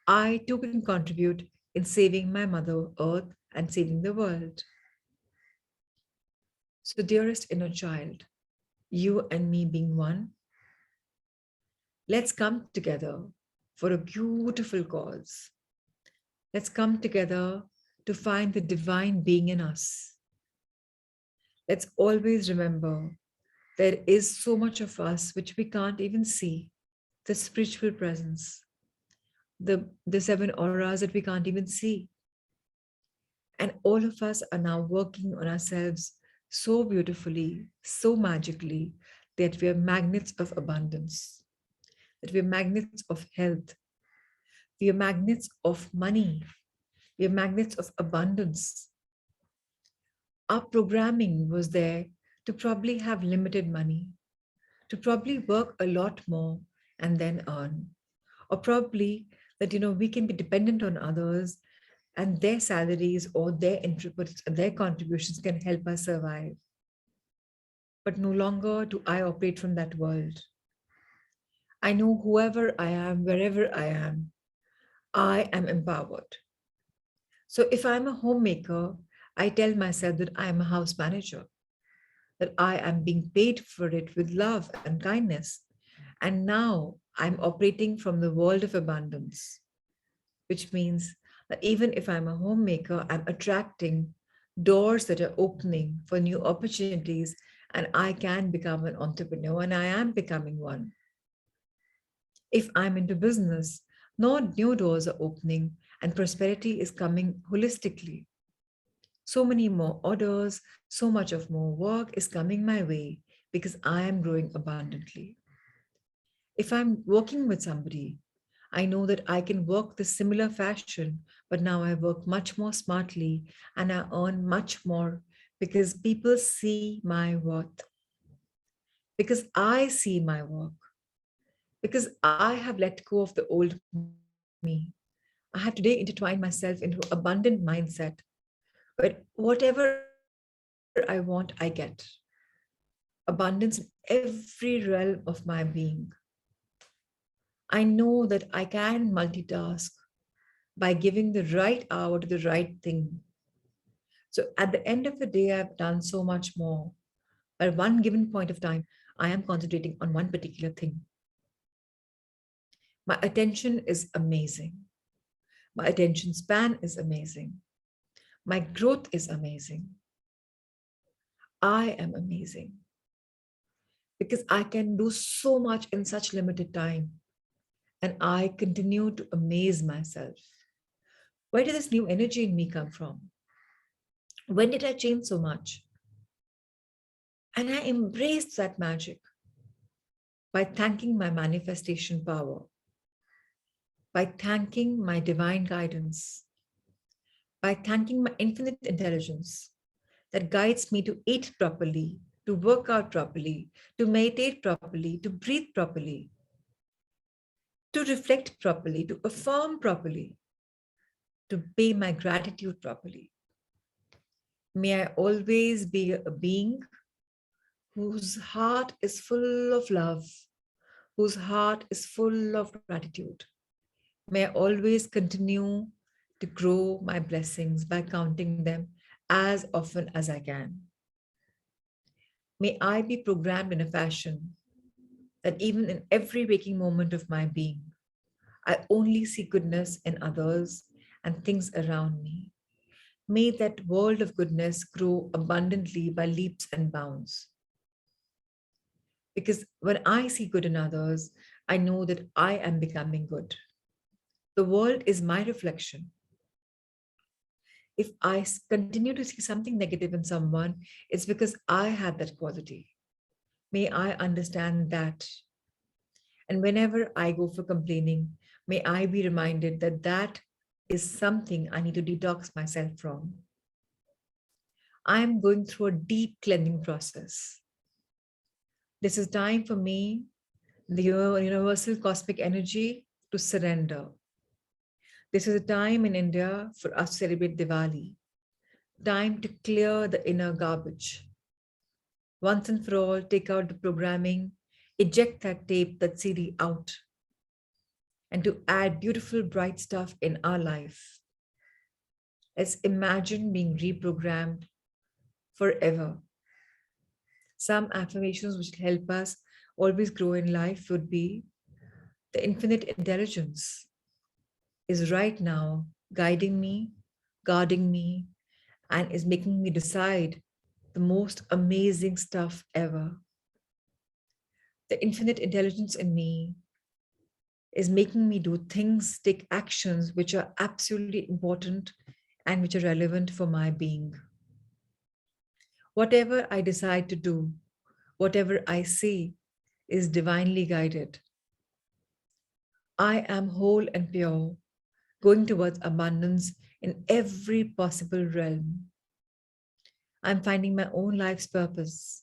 I too can contribute in saving my Mother Earth and saving the world. So, dearest inner child, you and me being one, let's come together for a beautiful cause. Let's come together to find the divine being in us. Let's always remember there is so much of us which we can't even see, the spiritual presence, the seven auras that we can't even see. And all of us are now working on ourselves so beautifully, so magically, that we are magnets of abundance, that we are magnets of health, we are magnets of money, we are magnets of abundance. Our programming was there to probably have limited money, to probably work a lot more and then earn, or probably that we can be dependent on others and their salaries or their inputs, their contributions can help us survive. But no longer do I operate from that world. I know whoever I am, wherever I am empowered. So if I'm a homemaker, I tell myself that I'm a house manager, that I am being paid for it with love and kindness. And now I'm operating from the world of abundance, which means that even if I'm a homemaker, I'm attracting doors that are opening for new opportunities, and I can become an entrepreneur, and I am becoming one. If I'm into business, no new doors are opening, and prosperity is coming holistically. So many more orders, so much of more work is coming my way because I am growing abundantly. If I'm working with somebody, I know that I can work the similar fashion, but now I work much more smartly and I earn much more because people see my worth, because I see my work, because I have let go of the old me. I have today intertwined myself into abundant mindset, but whatever I want, I get. Abundance in every realm of my being. I know that I can multitask by giving the right hour to the right thing. So at the end of the day, I've done so much more. At one given point of time, I am concentrating on one particular thing. My attention is amazing. My attention span is amazing. My growth is amazing. I am amazing because I can do so much in such limited time. And I continue to amaze myself. Where did this new energy in me come from? When did I change so much? And I embraced that magic by thanking my manifestation power, by thanking my divine guidance, by thanking my infinite intelligence that guides me to eat properly, to work out properly, to meditate properly, to breathe properly, to reflect properly, to affirm properly. to pay my gratitude properly. May I always be a being whose heart is full of love, whose heart is full of gratitude. May I always continue to grow my blessings by counting them as often as I can. May I be programmed in a fashion that even in every waking moment of my being, I only see goodness in others and things around me. May that world of goodness grow abundantly by leaps and bounds. Because when I see good in others, I know that I am becoming good. The world is my reflection. If I continue to see something negative in someone, it's because I have that quality. May I understand that. And whenever I go for complaining, may I be reminded that that is something I need to detox myself from. I am going through a deep cleansing process. This is time for me, the universal cosmic energy, to surrender. This is a time in India for us to celebrate Diwali. Time to clear the inner garbage. Once and for all, take out the programming, eject that tape, that CD out, and to add beautiful, bright stuff in our life. Let's imagine being reprogrammed forever. Some affirmations which will help us always grow in life would be: the infinite intelligence is right now guiding me, guarding me, and is making me decide the most amazing stuff ever. The infinite intelligence in me is making me do things, take actions which are absolutely important and which are relevant for my being. Whatever I decide to do, whatever I say, is divinely guided. I am whole and pure, going towards abundance in every possible realm. I'm finding my own life's purpose.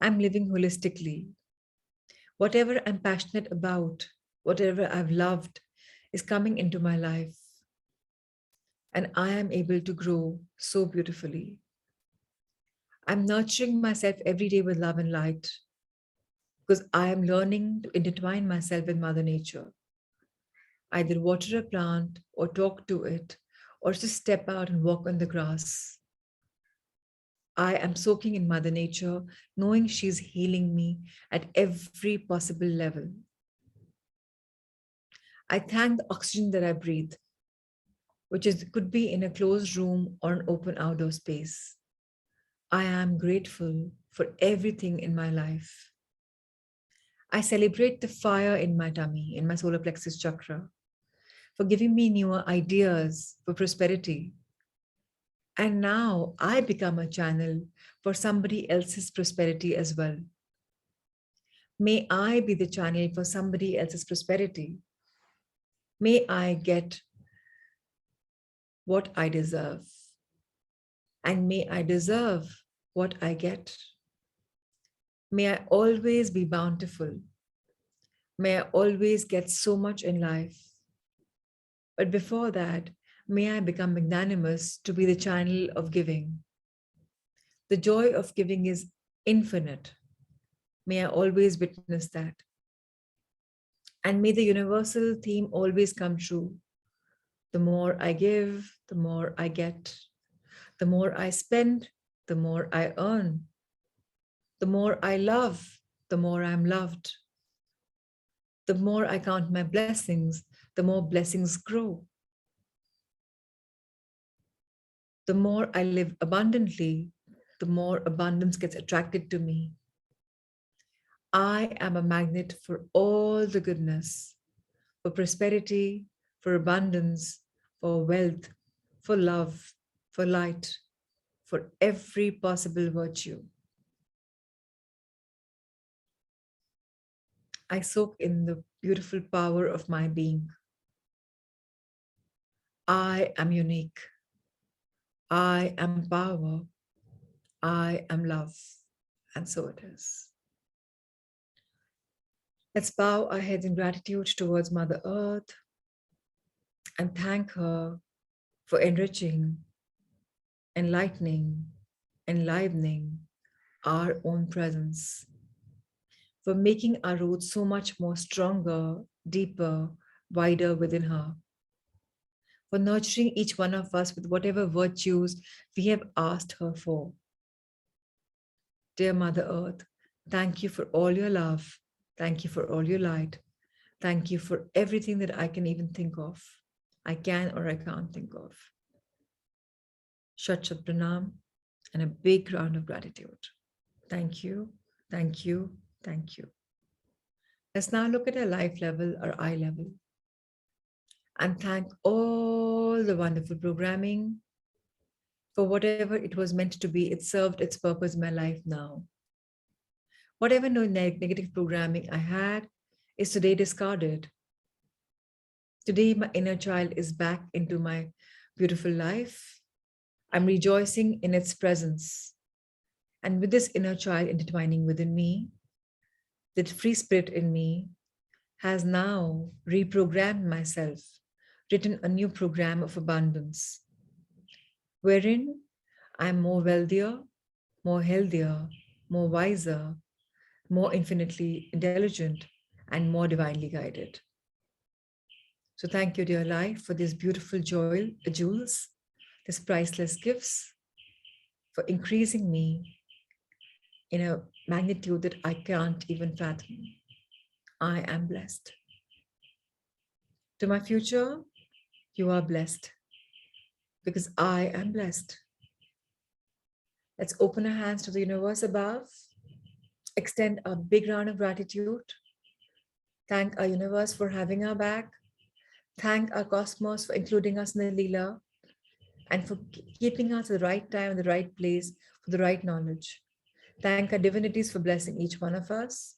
I'm living holistically. Whatever I'm passionate about, whatever I've loved, is coming into my life. And I am able to grow so beautifully. I'm nurturing myself every day with love and light because I am learning to intertwine myself with Mother Nature. Either water a plant or talk to it or just step out and walk on the grass. I am soaking in Mother Nature, knowing she's healing me at every possible level. I thank the oxygen that I breathe, which could be in a closed room or an open outdoor space. I am grateful for everything in my life. I celebrate the fire in my tummy, in my solar plexus chakra, for giving me newer ideas for prosperity. And now I become a channel for somebody else's prosperity as well. May I be the channel for somebody else's prosperity. May I get what I deserve. And may I deserve what I get. May I always be bountiful. May I always get so much in life. But before that, may I become magnanimous to be the channel of giving. The joy of giving is infinite. May I always witness that. And may the universal theme always come true. The more I give, the more I get. The more I spend, the more I earn. The more I love, the more I'm loved. The more I count my blessings, the more blessings grow. The more I live abundantly, the more abundance gets attracted to me. I am a magnet for all the goodness, for prosperity, for abundance, for wealth, for love, for light, for every possible virtue. I soak in the beautiful power of my being. I am unique. I am power. I am love. And so it is. Let's bow our heads in gratitude towards Mother Earth and thank her for enriching, enlightening, enlivening our own presence, for making our roots so much more stronger, deeper, wider within her, for nurturing each one of us with whatever virtues we have asked her for. Dear Mother Earth, thank you for all your love. Thank you for all your light. Thank you for everything that I can even think of. I can or I can't think of. Shat Shat Pranam and a big round of gratitude. Thank you, thank you, thank you. Let's now look at our life level, our eye level, and thank all the wonderful programming for whatever it was meant to be. It served its purpose in my life now. Whatever negative programming I had is today discarded. Today, my inner child is back into my beautiful life. I'm rejoicing in its presence. And with this inner child intertwining within me, that free spirit in me has now reprogrammed myself, written a new program of abundance, wherein I'm more wealthier, more healthier, more wiser, more infinitely intelligent, and more divinely guided. So thank you, dear life, for this beautiful jewels, this priceless gifts, for increasing me in a magnitude that I can't even fathom. I am blessed. To my future, you are blessed because I am blessed. Let's open our hands to the universe above, extend a big round of gratitude, thank our universe for having our back, thank our cosmos for including us in the Leela, and for keeping us at the right time, in the right place, for the right knowledge. Thank our divinities for blessing each one of us.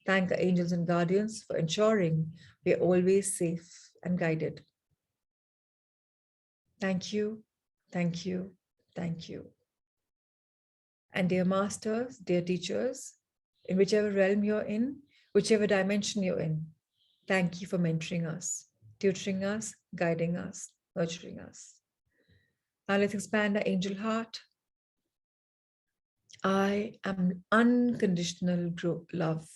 Thank our angels and guardians for ensuring we are always safe and guided. Thank you, thank you, thank you. And dear masters, dear teachers, in whichever realm you're in, whichever dimension you're in, thank you for mentoring us, tutoring us, guiding us, nurturing us. Now let's expand our angel heart. I am unconditional love.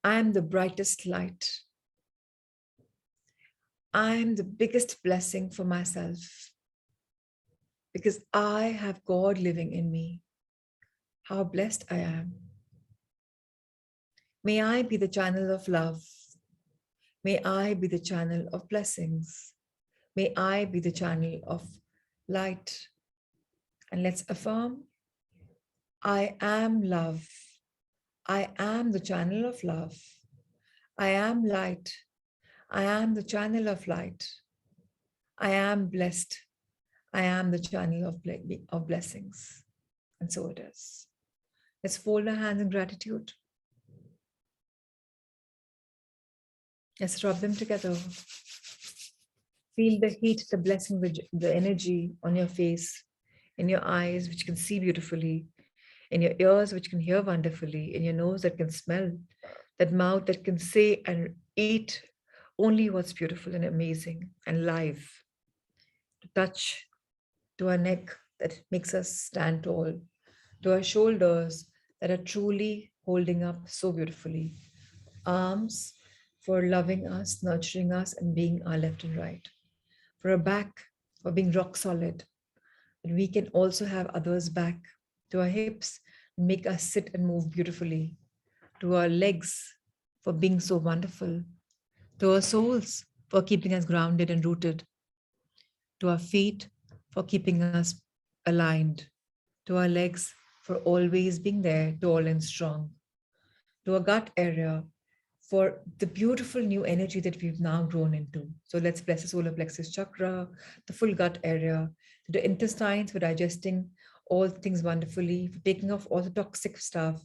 I am the brightest light. I am the biggest blessing for myself because I have God living in me. How blessed I am. May I be the channel of love. May I be the channel of blessings. May I be the channel of light. And let's affirm, I am love. I am the channel of love. I am light. I am the channel of light. I am blessed. I am the channel of blessings. And so it is. Let's fold our hands in gratitude. Let's rub them together. Feel the heat, the blessing, the energy on your face, in your eyes, which can see beautifully, in your ears, which can hear wonderfully, in your nose that can smell, that mouth that can say and eat only what's beautiful and amazing and live, to touch, to our neck that makes us stand tall, to our shoulders that are truly holding up so beautifully, arms for loving us, nurturing us, and being our left and right, for our back for being rock solid, and we can also have others' back, to our hips, make us sit and move beautifully, to our legs for being so wonderful, to our souls for keeping us grounded and rooted, to our feet for keeping us aligned, to our legs for always being there, tall and strong, to our gut area for the beautiful new energy that we've now grown into. So let's bless the solar plexus chakra, the full gut area, to the intestines for digesting all things wonderfully, for taking off all the toxic stuff,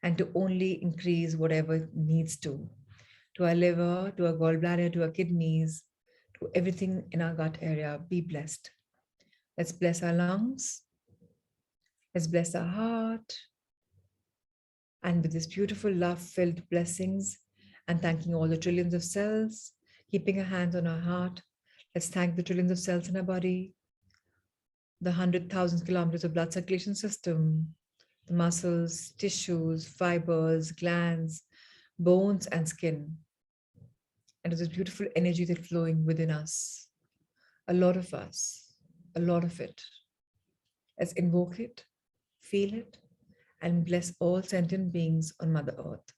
and to only increase whatever it needs to our liver, to our gallbladder, to our kidneys, to everything in our gut area. Be blessed. Let's bless our lungs. Let's bless our heart. And with this beautiful love-filled blessings and thanking all the trillions of cells, keeping our hands on our heart, Let's thank the trillions of cells in our body, the 100,000 kilometers of blood circulation system, the muscles, tissues, fibers, glands, bones, and skin. And there's this beautiful energy that's flowing within us. A lot of us, a lot of it. Let's invoke it, feel it, and bless all sentient beings on Mother Earth.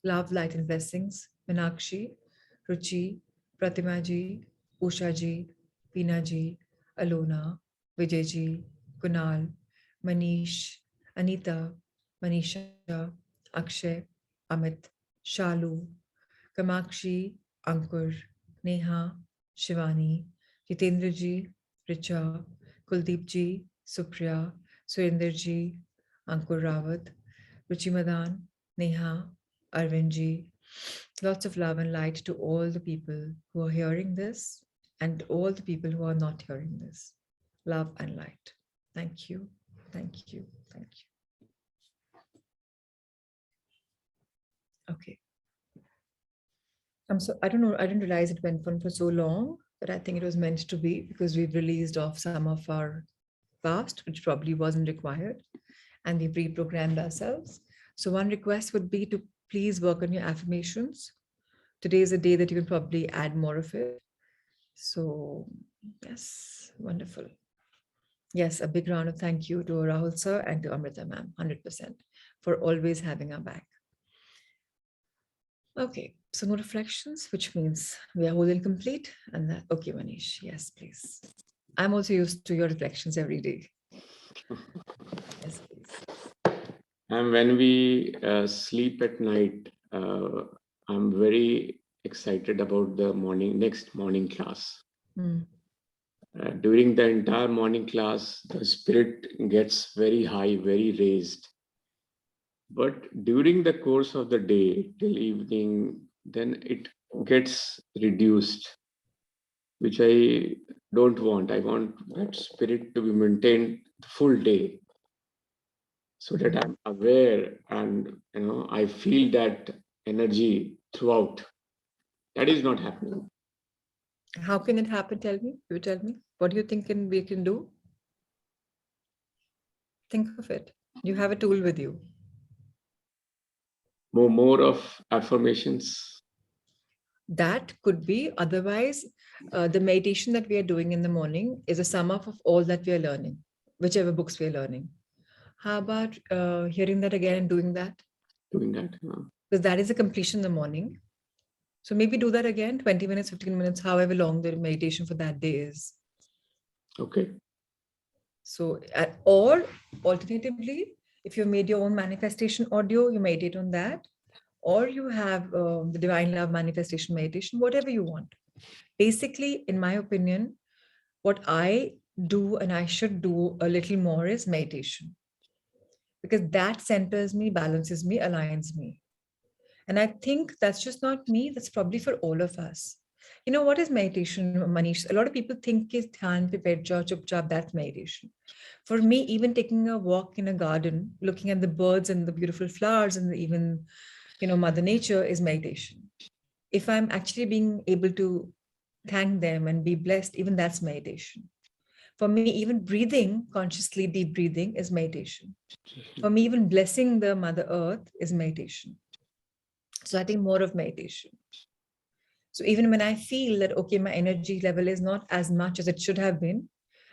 Love, light, and blessings, Meenakshi, Ruchi, Pratima ji, Usha ji, Veena ji, Alona, Vijay ji, Kunal, Manish, Anita, Manisha, Akshay, Amit, Shalu, Kamakshi, Ankur, Neha, Shivani, Jitendra ji, Richa, Kuldeep ji, Supriya, Surinder ji, Ankur Rawat, Ruchi Madan, Neha, Arvind ji. Lots of love and light to all the people who are hearing this and all the people who are not hearing this. Love and light. Thank you. Thank you. Thank you. Okay. I don't know, I didn't realize it went on for so long, but I think it was meant to be because we've released off some of our past, which probably wasn't required, and we've reprogrammed ourselves. So one request would be to please work on your affirmations. Today is a day that you can probably add more of it. So yes, wonderful. Yes, a big round of thank you to Rahul sir and to Amrita ma'am, 100%, for always having our back. Okay, so no reflections, which means we are whole and complete. And that, okay, Manish, yes, please. I'm also used to your reflections every day. Yes, please. And when we sleep at night, I'm very excited about the next morning class. During the entire morning class, the spirit gets very high, very raised. But during the course of the day till evening, then it gets reduced, which I don't want. I want that spirit to be maintained the full day, so that I'm aware and I feel that energy throughout. That is not happening. How can it happen? Tell me. You tell me. What do you think we can do? Think of it. You have a tool with you. More of affirmations. That could be. Otherwise, the meditation that we are doing in the morning is a sum up of all that we are learning, whichever books we are learning. How about hearing that again and doing that? Doing that. Because that is a completion in the morning. So maybe do that again, 20 minutes, 15 minutes, however long the meditation for that day is. Okay. So, or alternatively, if you've made your own manifestation audio, you meditate on that, or you have the Divine Love Manifestation Meditation, whatever you want. Basically, in my opinion, what I do and I should do a little more is meditation, because that centers me, balances me, aligns me. And I think that's just not me, that's probably for all of us. You know, what is meditation, Manish? A lot of people think is dhyan pe baith jao, chup chap, that's meditation. For me, even taking a walk in a garden, looking at the birds and the beautiful flowers and even, Mother Nature is meditation. If I'm actually being able to thank them and be blessed, even that's meditation. For me, even breathing consciously, deep breathing is meditation. For me, even blessing the Mother Earth is meditation. So I think more of meditation. So even when I feel that, okay, my energy level is not as much as it should have been,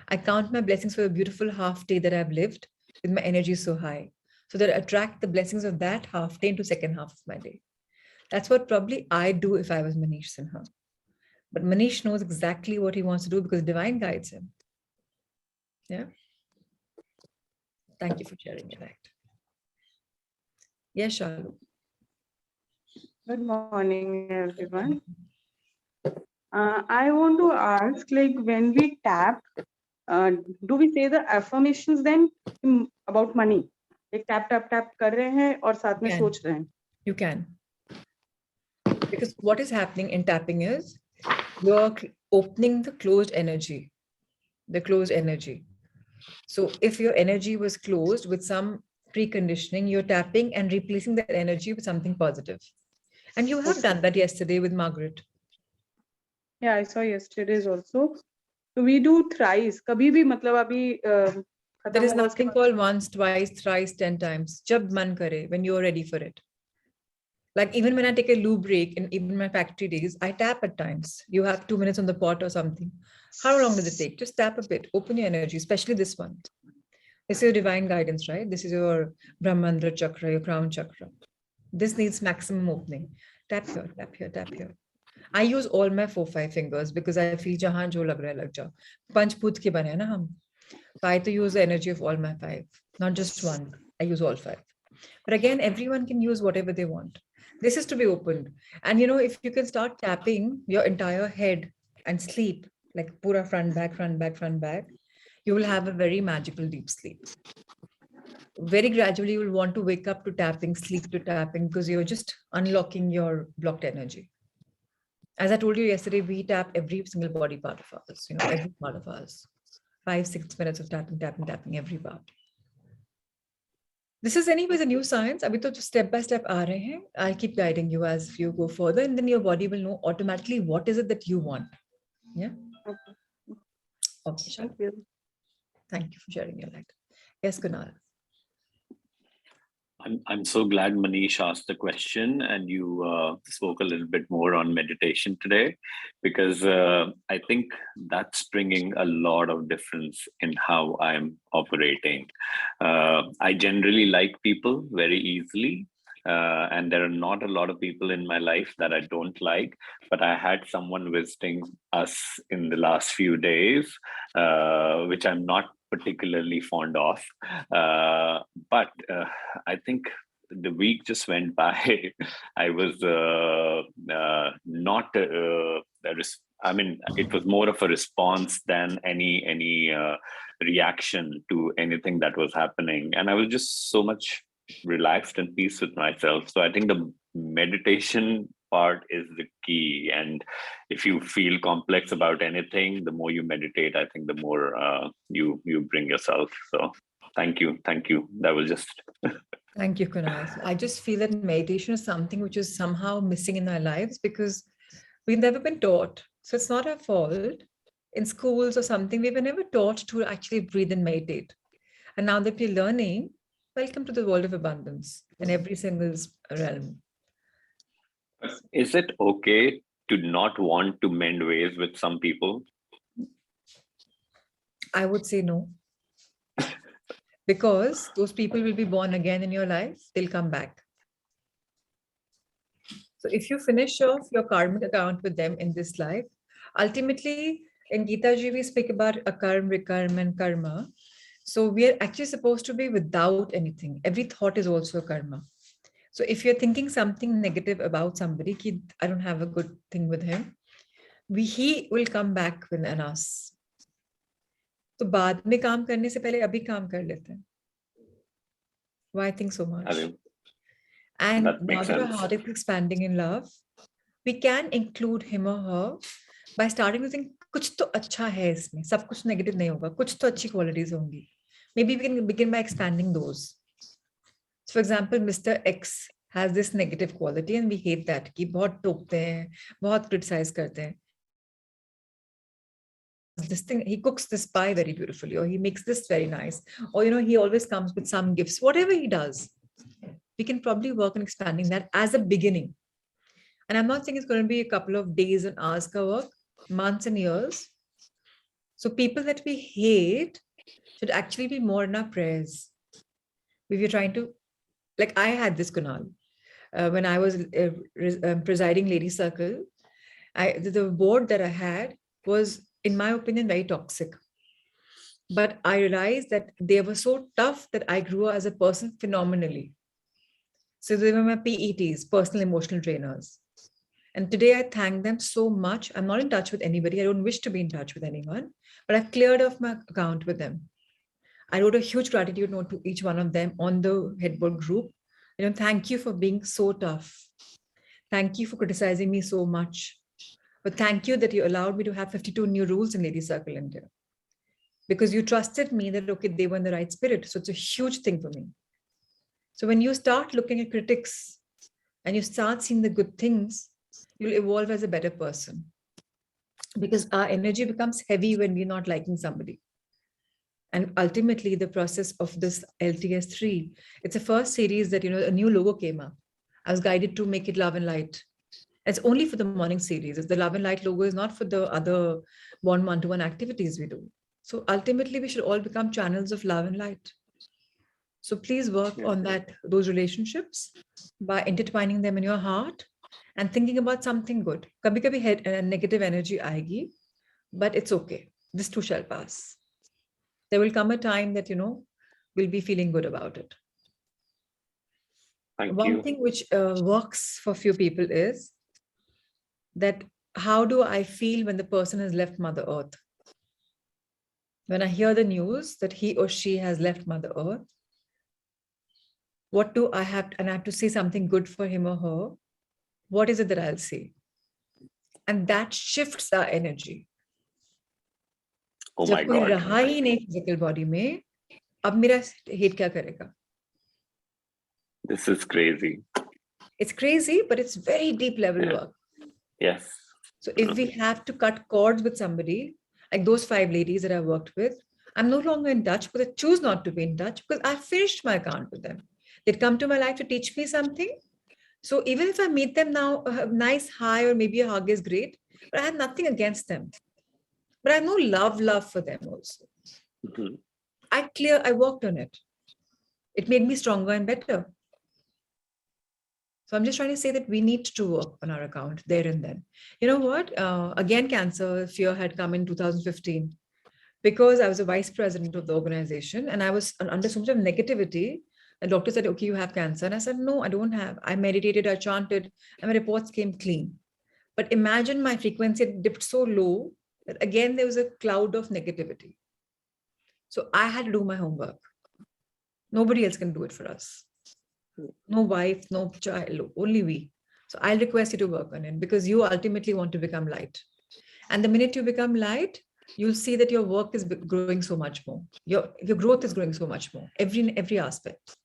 I count my blessings for the beautiful half day that I've lived with my energy so high. So that I attract the blessings of that half day into second half of my day. That's what probably I'd do if I was Manish Sinha. But Manish knows exactly what he wants to do because divine guides him. Yeah. Thank you for sharing that. Yes, Shalu. Good morning, everyone. I want to ask, like, when we tap, do we say the affirmations then about money? Like tap tap tap कर रहे हैं और साथ में सोच रहे हैं. You can. Because what is happening in tapping is you're opening the closed energy. The closed energy. So if your energy was closed with some preconditioning, you're tapping and replacing that energy with something positive. And you have done that yesterday with Margaret. Yeah, I saw yesterday's also. So we do thrice. कभी भी मतलब अभी खत्म There is होगा उसके nothing बाद called once, twice, thrice, 10 times. Jab man kare, when you are ready for it. Like even when I take a loo break and even my factory days, I tap at times. You have 2 minutes on the pot or something. How long does it take? Just tap a bit, open your energy, especially this one. This is your divine guidance, right? This is your Brahmandra chakra, your crown chakra. This needs maximum opening. Tap here, tap here, tap here. I use all my 4-5 fingers because I feel jahan jo lag raha hai, lag ja. Panchbhut ke bane hai na hum. So I to use the energy of all my 5, not just one. I use all 5. But again, everyone can use whatever they want. This is to be opened. And you know, if you can start tapping your entire head and sleep, like pura front, back, front, back, front, back, you will have a very magical deep sleep. Very gradually, you will want to wake up to tapping, sleep to tapping, because you're just unlocking your blocked energy. As I told you yesterday, we tap every single body part of ours, you know, every part of ours. 5-6 minutes of tapping, tapping, tapping every part. This is anyways a new science. Abhi to just step by step aa rahe hain. I'll keep guiding you as you go further, and then your body will know automatically what is it that you want. Yeah. Okay. Okay, Shah. Thank you. Thank you for sharing your light. Yes, Kunal. I'm so glad Manish asked the question and you spoke a little bit more on meditation today, because I think that's bringing a lot of difference in how I'm operating. I generally like people very easily. And there are not a lot of people in my life that I don't like, but I had someone visiting us in the last few days, which I'm not particularly fond of. But I think the week just went by. I was not. I mean, it was more of a response than any reaction to anything that was happening, and I was just so much relaxed and peace with myself. So I think the meditation part is the key, and if you feel complex about anything, the more you meditate, I think the more you bring yourself. So thank you. That was just Thank you, Kunal. I just feel that meditation is something which is somehow missing in our lives because we've never been taught. So it's not our fault. In schools or something, we were never taught to actually breathe and meditate. And now that we're learning, welcome to the world of abundance in every single realm. Is it okay to not want to mend ways with some people? I would say no. Because those people will be born again in your life, they'll come back. So if you finish off your karmic account with them in this life, ultimately in Gita Ji, we speak about akarma, vikarma, and karma. So we are actually supposed to be without anything. Every thought is also a karma. So if you're thinking something negative about somebody, ki, I don't have a good thing with him, he will come back with an us. तो बाद में काम करने से पहले अभी काम कर लेते हैं. Why think so much? And now that our heart is expanding in love, we can include him or her by starting to think कुछ तो अच्छा है इसमें, सब कुछ negative नहीं होगा, कुछ तो अच्छी qualities होंगी. Maybe we can begin by expanding those. So for example, Mr. X has this negative quality and we hate that कि बहुत टोकते हैं, बहुत criticize करते हैं. This thing, he cooks this pie very beautifully, or he makes this very nice, or you know, he always comes with some gifts. Whatever he does, we can probably work on expanding that as a beginning. And I'm not saying it's going to be a couple of days and hours ka work, months and years. So people that we hate should actually be more in our prayers. If you're trying to, like I had this, Kunal, when I was presiding Lady Circle, the board that I had was, in my opinion, very toxic. But I realized that they were so tough that I grew as a person phenomenally. So they were my PETs, personal emotional trainers. And today I thank them so much. I'm not in touch with anybody. I don't wish to be in touch with anyone, but I've cleared off my account with them. I wrote a huge gratitude note to each one of them on the headboard group. You know, thank you for being so tough. Thank you for criticizing me so much. But thank you that you allowed me to have 52 new rules in Lady Circle India. Because you trusted me that, okay, they were in the right spirit. So it's a huge thing for me. So when you start looking at critics and you start seeing the good things, you'll evolve as a better person. because our energy becomes heavy when we're not liking somebody. And ultimately, the process of this LTS3, it's the first series that, a new logo came up. I was guided to make it Love and Light. It's only for the morning series. It's the Love and Light logo is not for the other one-to-one activities we do. So ultimately, we should all become channels of love and light. So please work on those relationships by intertwining them in your heart and thinking about something good. Kabhi kabhi negative energy aayegi, but it's okay. This too shall pass. There will come a time that, we'll be feeling good about it. Thank One you. thing which works for few people is that how do I feel when the person has left Mother Earth? When I hear the news that he or she has left Mother Earth, what do I have? And I have to say something good for him or her. What is it that I'll say? And that shifts our energy. Oh जब my कोई God. रहा ही नहीं physical body में, अब मेरा hate क्या करेगा? This is crazy. It's crazy, but it's very deep level Yeah. work. Yes. So if we have to cut cords with somebody, like those 5 ladies that I worked with, I'm no longer in touch because I choose not to be in touch because I finished my account with them. They'd come to my life to teach me something. So even if I meet them now, a nice hi or maybe a hug is great, but I have nothing against them. But I have no love for them also. Mhm. I worked on it. It made me stronger and better. So I'm just trying to say that we need to work on our account there and then. You know what? Again, cancer fear had come in 2015 because I was a vice president of the organization and I was under so much of negativity. The doctor said, okay, you have cancer. And I said, no, I don't have. I meditated, I chanted, and my reports came clean. But imagine my frequency had dipped so low that again, there was a cloud of negativity. So I had to do my homework. Nobody else can do it for us. No wife, no child, only we. So I'll request you to work on it because you ultimately want to become light. And the minute you become light, you'll see that your work is growing so much more. Your growth is growing so much more, every aspect.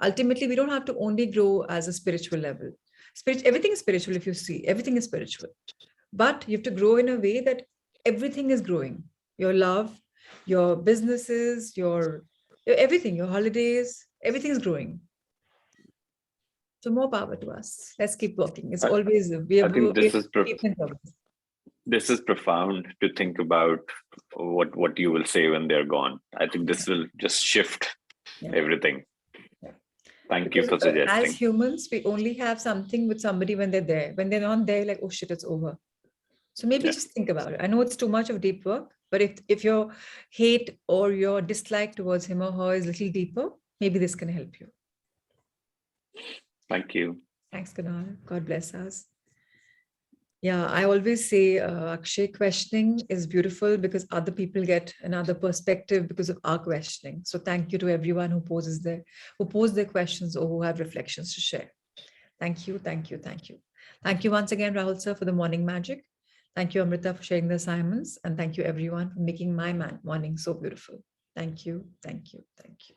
Ultimately, we don't have to only grow as a spiritual level. Everything is spiritual if you see, everything is spiritual. But you have to grow in a way that everything is growing. Your love, your businesses, your everything, your holidays, everything is growing. So more power to us. Let's keep working. It's always I think this is this is profound to think about what you will say when they're gone. I think this will just shift everything. Yeah. Thank you for suggesting. As humans, we only have something with somebody when they're there. When they're not there, like, oh shit, it's over. So maybe just think about it. I know it's too much of deep work, but if your hate or your dislike towards him or her is a little deeper, maybe this can help you. Thank you. Thanks, Kunal. God bless us. Yeah, I always say, Akshay, questioning is beautiful because other people get another perspective because of our questioning. So thank you to everyone who pose their questions or who have reflections to share. Thank you, thank you, thank you. Thank you once again, Rahul sir, for the morning magic. Thank you, Amrita, for sharing the assignments. And thank you, everyone, for making my morning so beautiful. Thank you, thank you, thank you.